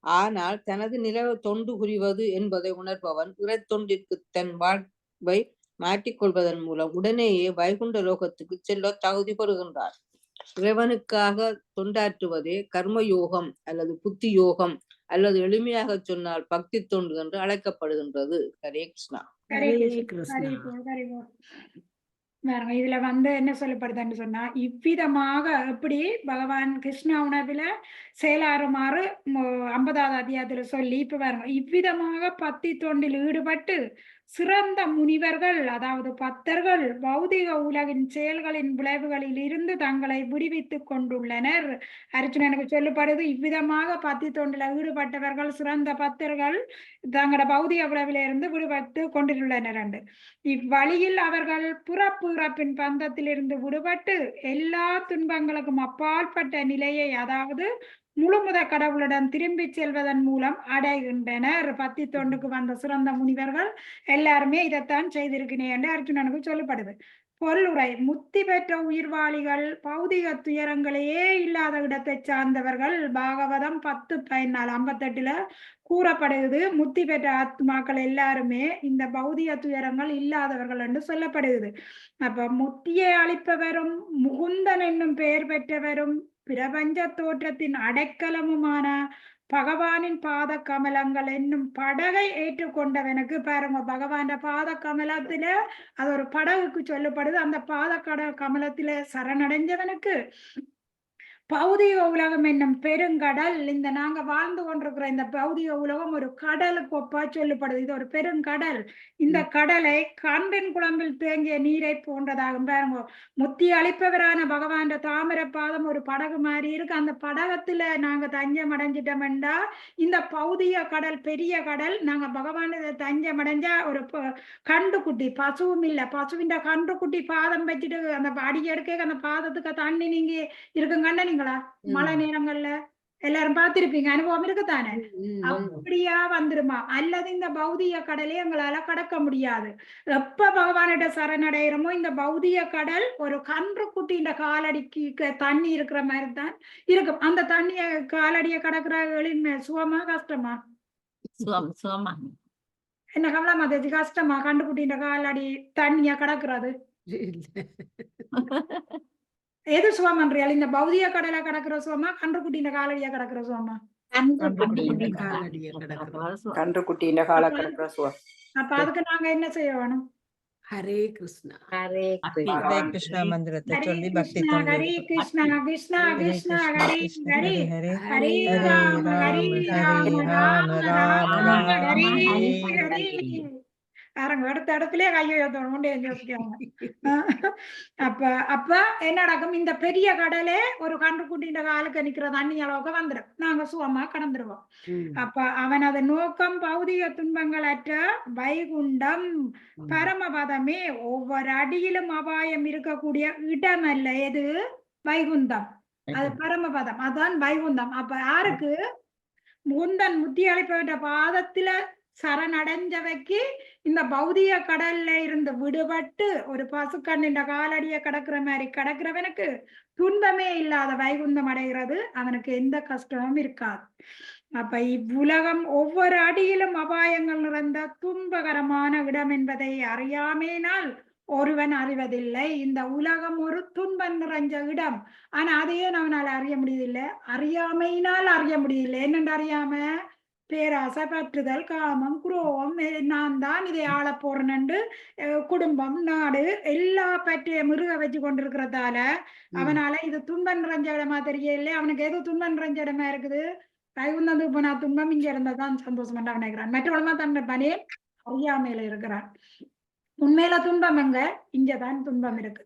ஆனால் தனது நிலை தொண்டு புரிவது என்பதை உணர்பவன் இறை தொண்டிற்கு தன் வாழ்வை மாற்றிக்கொள்வதன் மூலம் உடனேயே வைகுண்ட லோகத்துக்கு செல்ல தகுதி பெறுகின்றார். இறைவனுக்காக தொண்டாற்றுவதே கர்மயோகம் அல்லது புத்தி யோகம் அல்லது எளிமையாக சொன்னால் பக்தி தொண்டு என்று அழைக்கப்படுகின்றது. ஹரே கிருஷ்ணா. இதுல வந்து என்ன சொல்லப்படுதுன்னு சொன்னா, இவ்விதமாக எப்படி பகவான் கிருஷ்ண உணர்வுல செயலாறுமாறு 50வது அத்தியாயத்துல சொல்லி இப்ப பாருங்க, இவ்விதமாக பக்தி தொண்டில் ஈடுபட்டு சிறந்த முனிவர்கள் அதாவது பக்தர்கள் பௌதிக உலகின் செயல்களின் விளைவுகளில் இருந்து தங்களை விடுவித்துக் கொண்டுள்ளனர். அர்ஜுனனுக்கு சொல்லப்படுது இவ்விதமாக பக்தி தொண்டில் ஈடுபட்டவர்கள் சிறந்த பக்தர்கள் தங்களோட பௌதிக விளைவில இருந்து விடுபட்டு கொண்டுள்ளனர் என்று. இவ்வழியில் அவர்கள் பிறப்பு இறப்பின் பந்தத்திலிருந்து விடுபட்டு எல்லா துன்பங்களுக்கும் அப்பாற்பட்ட நிலையை அதாவது முழுமுத கடவுளுடன் திரும்பி செல்வதன் மூலம் அடைகின்றனர். பக்தி தொண்டுக்கு வந்த சிறந்த முனிவர்கள் எல்லாருமே இதைத்தான் செய்திருக்கிறேன் என்று அர்ஜுனனுக்கு சொல்லப்படுது. பொருளுரை: முத்தி பெற்ற உயிர்வாளிகள் பௌதிக துயரங்களையே இல்லாத இடத்தை சார்ந்தவர்கள். பாகவதம் 10:58 கூறப்படுகிறது. முத்தி பெற்ற ஆத்மாக்கள் எல்லாருமே இந்த பௌதிக துயரங்கள் இல்லாதவர்கள் என்று சொல்லப்படுகிறது. அப்ப முத்தியை அளிப்பவரும் முகுந்தன் என்னும் பெயர் பெற்றவரும் பிரபஞ்ச தோற்றத்தின் அடைக்கலமுமான பகவானின் பாத கமலங்கள் என்னும் படகை ஏற்றுக்கொண்டவனுக்கு பாருங்க, பகவான் பாத கமலத்துல அது ஒரு படகுக்கு சொல்லப்படுது. அந்த பாத கமலத்தில சரணடைஞ்சவனுக்கு பௌதிக உலகம் என்னும் பெருங்கடல், இந்த நாங்க வாழ்ந்து கொண்டிருக்கிற இந்த பௌதிக உலகம் ஒரு கடலுக்கு ஒப்பா சொல்லப்படுது. இது ஒரு பெருங்கடல். இந்த கடலை கண்டின் குழம்பில் தேங்கிய நீரை போன்றதாகும். பாருங்க, முத்தி அளிப்பவரான பகவான் தாமரை பாதம் ஒரு படகு மாதிரி இருக்கு. அந்த படகத்துல நாங்க தஞ்சம் அடைஞ்சிட்டோம்டா இந்த பௌதிக கடல் பெரிய கடல். நாங்க பகவான் தஞ்சம் அடைஞ்சா ஒரு கண்டுக்குட்டி, பசுவும் இல்ல, பசுவின் கண்டுக்குட்டி பாதம் வச்சுட்டு அந்த அடி எடுக்க அந்த பாதத்துக்கு தண்ணி நீங்க இருக்குங்கன்னு மழை நேரங்கள்ல எல்லாரும் பார்த்திருப்பீங்க, அனுபவம் இருக்குத்தானே? அப்படியா வந்துருமா? அல்லது இந்த பௌதிக கடலே எங்களால கடக்க முடியாது. எப்ப பகவானிட சரணடைகிறோமோ இந்த பௌதிக கடல் ஒரு கன்று குட்டின்ற காலடிக்கு தண்ணி இருக்கிற மாதிரி தான் இருக்கும். அந்த தண்ணிய காலடிய கடக்கிறவர்களின் சுகமா கஷ்டமா? சுகமா. என்ன கமலா மாதாஜி, கஷ்டமா கண்டுக்குட்டின்ற காலடி தண்ணியா கடக்குறது? எது சுகமன்றியால் இந்த பௌதிக கடலை கடக்கிற சுகமா கன்றுக்குட்டின காலடியா கடக்கிற சுகமா? கன்றுக்குட்டின கால கடக்கிற சுகம். அப்ப அதுக்கு நாங்க என்ன செய்ய வேணும்? ஹரே கிருஷ்ணா. ஹரே பக்தி கிருஷ்ணா. ஹரே கிருஷ்ணா மந்திரத்தை ஹரே சொல்லி பக்தி கிருஷ்ணா தொண்டு. ஹரே கிருஷ்ணா கிருஷ்ணா ஹரே கிருஷ்ணா கிருஷ்ணா ஹரே கிருஷ்ண ஹரே ஹரே ஹரே ஹரே ஹரே ராம ஹரே ராம ஹரே ராம ராம ராம ராம ராம ராம ஹரே ஹரே ஹரே. பாருங்க அடுத்த இடத்துலயே கையை உயர்த்தணும்னு யோசிக்காங்க. அப்ப அப்ப என்ன நடக்கும்? இந்த பெரிய கடலே ஒரு கன்றுக்குட்டின்ற காலுக்கு நிக்கிற தண்ணி அளவுக்கு வந்துடும். நாங்க சுகமா கடந்துருவோம். அப்ப அவன் அதை நோக்கம் பௌதிக துன்பங்கள் அற்ற வைகுண்டம் பரமபதமே. ஒவ்வொரு அடியிலும் அபாயம் இருக்கக்கூடிய இடம் அல்ல எது? வைகுந்தம். அது பரமபதம், அதான் வைகுந்தம். அப்ப யாருக்கு? முகுந்தன் முத்தி அளிப்பவற்ற பாதத்துல சரணடைஞ்சவைக்கு இந்த பௌதிக கடல்ல இருந்து விடுபட்டு ஒரு பசுக்கண்ணின் காலடிய கடக்கிற மாதிரி கடக்கிறவனுக்கு துன்பமே இல்லாத வைகுந்தம் அடைகிறது. அவனுக்கு எந்த கஷ்டமும் இருக்காது. அப்ப இவ்வுலகம் ஒவ்வொரு அடியிலும் அபாயங்கள் நிறைந்த துன்பகரமான இடம் என்பதை அறியாமையினால் ஒருவன் அறிவதில்லை. இந்த உலகம் ஒரு துன்பம் நிறைஞ்ச இடம். ஆனா அதையே அவனால் அறிய முடியதில்லை. அறியாமையினால் அறிய முடியல. என்னென்று அறியாம? பேராசை, பற்றுதல், காமம், குரோகம், நான் தான் இதை ஆள போறேன்னு குடும்பம், நாடு எல்லா பற்றிய மிருக வச்சு கொண்டிருக்கிறதால அவனால இது துன்பம் நிறைஞ்ச இடமா தெரியல. அவனுக்கு எது துன்பம் நிறைஞ்ச இடமா இருக்குது? வைகுந்தத்துக்கு போனா துன்பம், இங்க இருந்தாதான் சந்தோஷம் நினைக்கிறான். மற்றவளமா தன்னை பனே அறியாமையில இருக்கிறான். உண்மையில துன்பம் எங்க? இங்கதான் துன்பம் இருக்கு.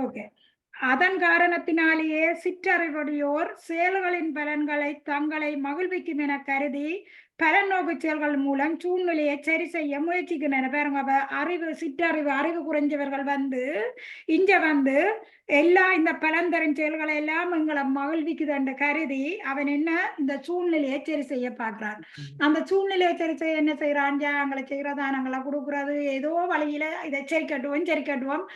ஓகே. அதன் காரணத்தினாலேயே சிற்றறிவுடையோர் செயல்களின் பலன்களை தங்களை மகிழ்விக்கும் என கருதி பலநோக்கு செயல்கள் மூலம் சூழ்நிலையை சரி செய்ய முயற்சிக்கின்றன. பாருங்க, அறிவு சிற்றறிவு அறிவு குறைஞ்சவர்கள் இங்க எல்லா இந்த பலன் தரும் செயல்களை எல்லாம் எங்களை மகிழ்விக்குதுன்னு கருதி அவன் என்ன இந்த சூழ்நிலையை சரி செய்ய பார்க்கிறான். அந்த சூழ்நிலையை சரி செய்ய என்ன செய்யறான்? ஜாங்களை செய்யறதானங்களை கொடுக்கறது, ஏதோ வழியில இதை சரி கட்டுவோம்.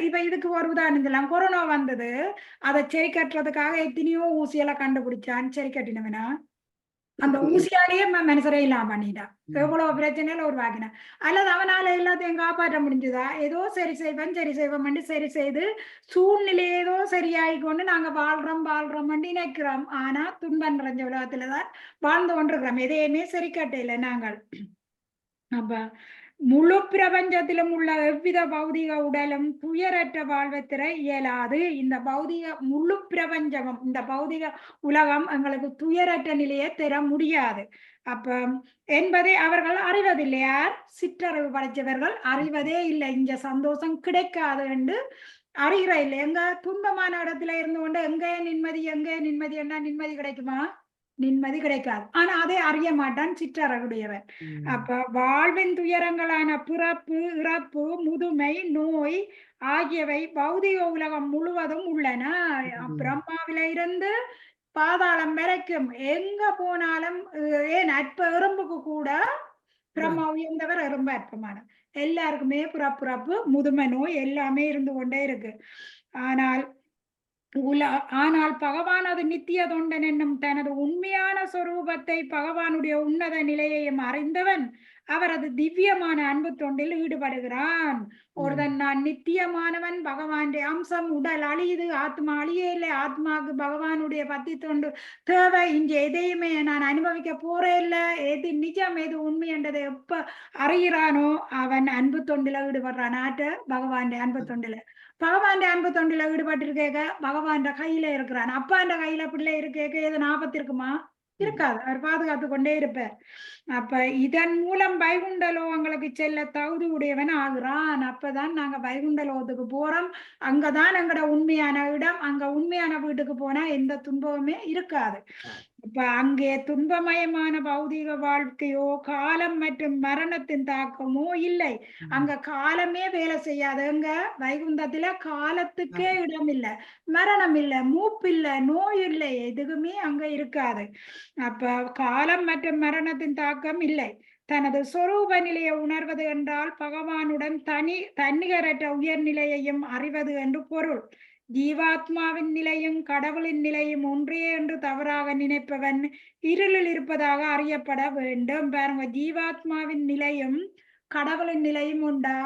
இப்ப இதுக்கு ஒரு உதாரணம் சொல்லலாம். கொரோனா வந்தது, அதை சரி கட்டுறதுக்காக எத்தனையோ ஊசியெல்லாம் கண்டுபிடிச்சான். சரி கட்டினவனா அந்த ஊசியாலேயே மனுஷரே இல்லாம பண்ணிட்டான். எவ்வளவு பிரச்சனையில உருவாக்கினான். அல்லது அவனால எல்லாத்தையும் காப்பாற்ற முடிஞ்சுதா? ஏதோ சரி செய்வோம் சரி செய்து சூழ்நிலை ஏதோ சரியாயிக்கொண்டு நாங்க வாழ்றோம் நினைக்கிறோம். ஆனா துன்பம் நிறைஞ்ச உலகத்துலதான் வாழ்ந்து கொண்டிருக்கிறோம். எதையுமே சரி கட்டையில நாங்கள். அப்ப முழு பிரபஞ்சத்திலும் உள்ள எவ்வித பௌதிக உடலும் துயரற்ற வாழ்வை தர இயலாது. இந்த முழு பிரபஞ்சமும் இந்த பௌதிக உலகம் எங்களுக்கு துயரற்ற நிலையை தர முடியாது. அப்ப என்பதை அவர்கள் அறிவதில்லை. யார்? சிற்றறிவு படைச்சவர்கள் அறிவதே இல்லை. இங்க சந்தோஷம் கிடைக்காது என்று அறிகிற இல்லை. எங்க துன்பமான இடத்துல இருந்து கொண்டு எங்கே நிம்மதி என்ன நிம்மதி கிடைக்குமா? நிம்மதி கிடைக்காது. ஆனா அதை அறிய மாட்டான் சிற்றறிவுடையவன். அப்ப வாழ்வின் துயரங்களான பிறப்பு, இறப்பு, முதுமை, நோய் ஆகியவை பௌதிக உலகம் முழுவதும் உள்ளன. பிரம்மாவில இருந்து பாதாளம் வரைக்கும் எங்க போனாலும், ஏன் அற்ப எறும்புக்கு கூட பிரம்மா உயர்ந்தவர், எறும்பு அற்பமான. எல்லாருக்குமே பிறப்பு, முதுமை, நோய் எல்லாமே இருந்து கொண்டே இருக்கு. ஆனால் பகவான் அது நித்திய தொண்டன் என்னும் தனது உண்மையான சொரூபத்தை பகவானுடைய உன்னத நிலையையும் அறிந்தவன் அவரது திவ்யமான அன்பு தொண்டில் ஈடுபடுகிறான். ஒருதன் நான் நித்தியமானவன், பகவானுடைய அம்சம், உடல் அழியுது, ஆத்மா அழிய இல்லை, ஆத்மாவுக்கு பகவானுடைய பக்தி தொண்டு தேவை, இங்க எதையுமே நான் அனுபவிக்க போறே இல்லை, எது நிஜம் எது உண்மை என்றதை எப்ப அறிகிறானோ அவன் அன்பு தொண்டில ஈடுபடுறான். பகவானுடைய அன்பு தொண்டில அன்பு தொண்டில ஈடுபட்டு பகவான் கையில இருக்கிறான். அப்பாண்ட கையில பிள்ளை இருக்க எது ஆபத்து இருக்குமா? இருக்காது. அவர் பாதுகாத்து கொண்டே இருப்பார். அப்ப இதன் மூலம் வைகுண்ட லோகங்களுக்கு செல்ல தகுதி உடையவன் ஆகுறான். அப்பதான் நாங்க வைகுண்ட லோகத்துக்கு போறோம். அங்கதான் எங்கட உண்மையான இடம். அங்க உண்மையான வீட்டுக்கு போனா எந்த துன்பமுமே இருக்காது. இப்ப அங்கே துன்பமயமான பௌதிக வாழ்க்கையோ காலம் மற்றும் மரணத்தின் தாக்கமோ இல்லை. அங்க காலமே வேலை செய்யாது. அங்க வைகுந்தத்துல காலத்துக்கே இடம் இல்லை, மரணம் இல்லை, மூப்பு இல்லை, நோய் இல்லை, எதுவுமே அங்க இருக்காது. அப்ப காலம் மற்றும் மரணத்தின் தாக்கம் இல்லை. தனது சொரூப நிலையை உணர்வது என்றால் பகவானுடன் தன்னிகரற்ற உயர்நிலையையும் அறிவது என்று பொருள். ஜீவாத்மாவின் நிலையும் கடவுளின் நிலையும் ஒன்றே என்று தவறாக நினைப்பவன் இருளில் இருப்பதாக அறியப்பட வேண்டும். பாருங்க, ஜீவாத்மாவின் நிலையும் கடவுளின் நிலையும் உண்டா?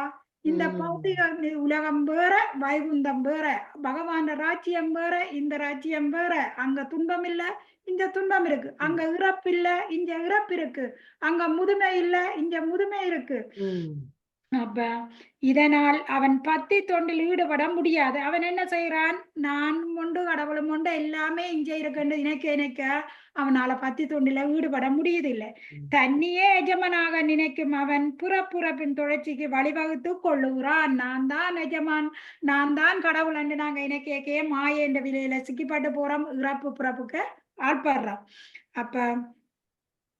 இந்த பௌதிக உலகம் வேற, வைகுந்தம் வேற, பகவான் ராஜ்யம் வேற, இந்த ராஜ்யம் வேற. அங்க துன்பம் இல்ல, இங்க துன்பம் இருக்கு. அங்க இறப்பு இல்ல, இங்க இறப்பு இருக்கு. அங்க முதுமை இல்ல, இங்க முதுமை இருக்கு. அப்ப இதனால் அவன் பத்தி தொண்டில் ஈடுபட முடியாது. அவன் என்ன செய்யறான்? நான் உண்டு கடவுளும் உண்டு எல்லாமே இங்க இருக்குன்னு நினைக்க அவனால பத்தி தொண்டில ஈடுபட முடியுதில்லை. தன்னையே எஜமானாக நினைக்கும் அவன் புறப்புறப்பின் தொடர்ச்சிக்கு வழிவகுத்து கொள்ளுகிறான். நான் தான் எஜமான், நான் தான் கடவுள் என்று நாங்க இணைக்கே மாய என்ற விலையில சிக்கிப்பட்டு போறோம். இறப்பு பிறப்புக்கு ஆட்படுறோம். அப்ப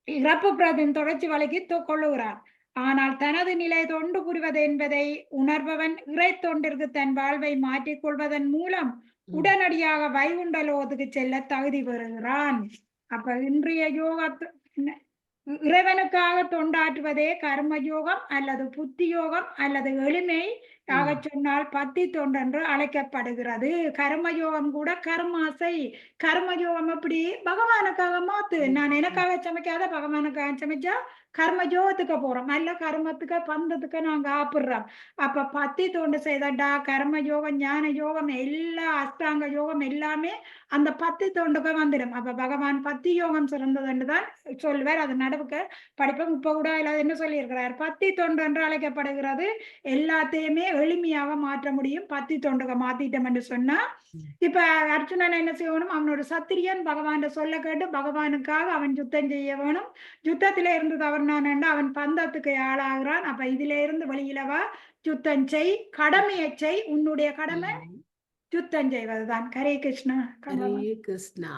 இறப்பு பிறப்பின் தொடர்ச்சி வழிக்கு கொள்ளுகிறான். ஆனால் தனது நிலை தொண்டு புரிவது என்பதை உணர்பவன் இறை தொண்டிற்கு தன் வாழ்வை மாற்றிக் கொள்வதன் மூலம் உடனடியாக வைகுண்டலோகத்துக்கு செல்ல தகுதி பெறுகிறான். அப்ப இன்றைய யோகத்து இறைவனுக்காக தொண்டாற்றுவதே கர்ம யோகம் அல்லது புத்தி யோகம் அல்லது எளிமை ஆக சொன்னால் பத்தி தொண்டு என்று அழைக்கப்படுகிறது. கர்மயோகம் கூட கர்மாசை. கர்மயோகம் எப்படி? பகவானுக்காக மாத்து. நான் எனக்காக சமைக்காத பகவானுக்காக சமைச்சா கர்மயோகத்துக்கு போறோம், நல்ல கர்மத்துக்கு பந்தத்துக்கு நாங்க ஆப்பிடுறோம். அப்ப பத்தி தொண்டு செய்தா கர்ம யோகம் ஞான யோகம் எல்லா அஷ்டாங்க யோகம் எல்லாமே அந்த பத்தி தொண்டுக்கு வந்துடும். அப்ப பகவான் பத்தி யோகம் சிறந்ததுன்னு தான் சொல்வார். அது நடுவுக்கு படிப்போம். இப்ப கூட இல்லாத என்ன சொல்லியிருக்கிறார்? பத்தி தொண்டு என்று அழைக்கப்படுகிறது. எல்லாத்தையுமே எளிமையாக மாற்ற முடியும் பத்தி தொண்டுக மாத்திட்டோம் என்று சொன்னா. இப்ப அர்ஜுனன் என்ன செய்யணும்? அவனோட சத்திரியன் பகவான் சொல்ல கேட்டு பகவானுக்காக அவன் யுத்தம் செய்ய வேணும். யுத்தத்தில இருந்து தவறுனான் அவன் பந்தத்துக்கு ஆளாகிறான். அப்ப இதுல இருந்து வெளியிலவா, யுத்தம் செய், கடமையை செய். உன்னுடைய கடமை யுத்தம் செய்வதுதான். ஹரே கிருஷ்ணா. ஹரே கிருஷ்ணா.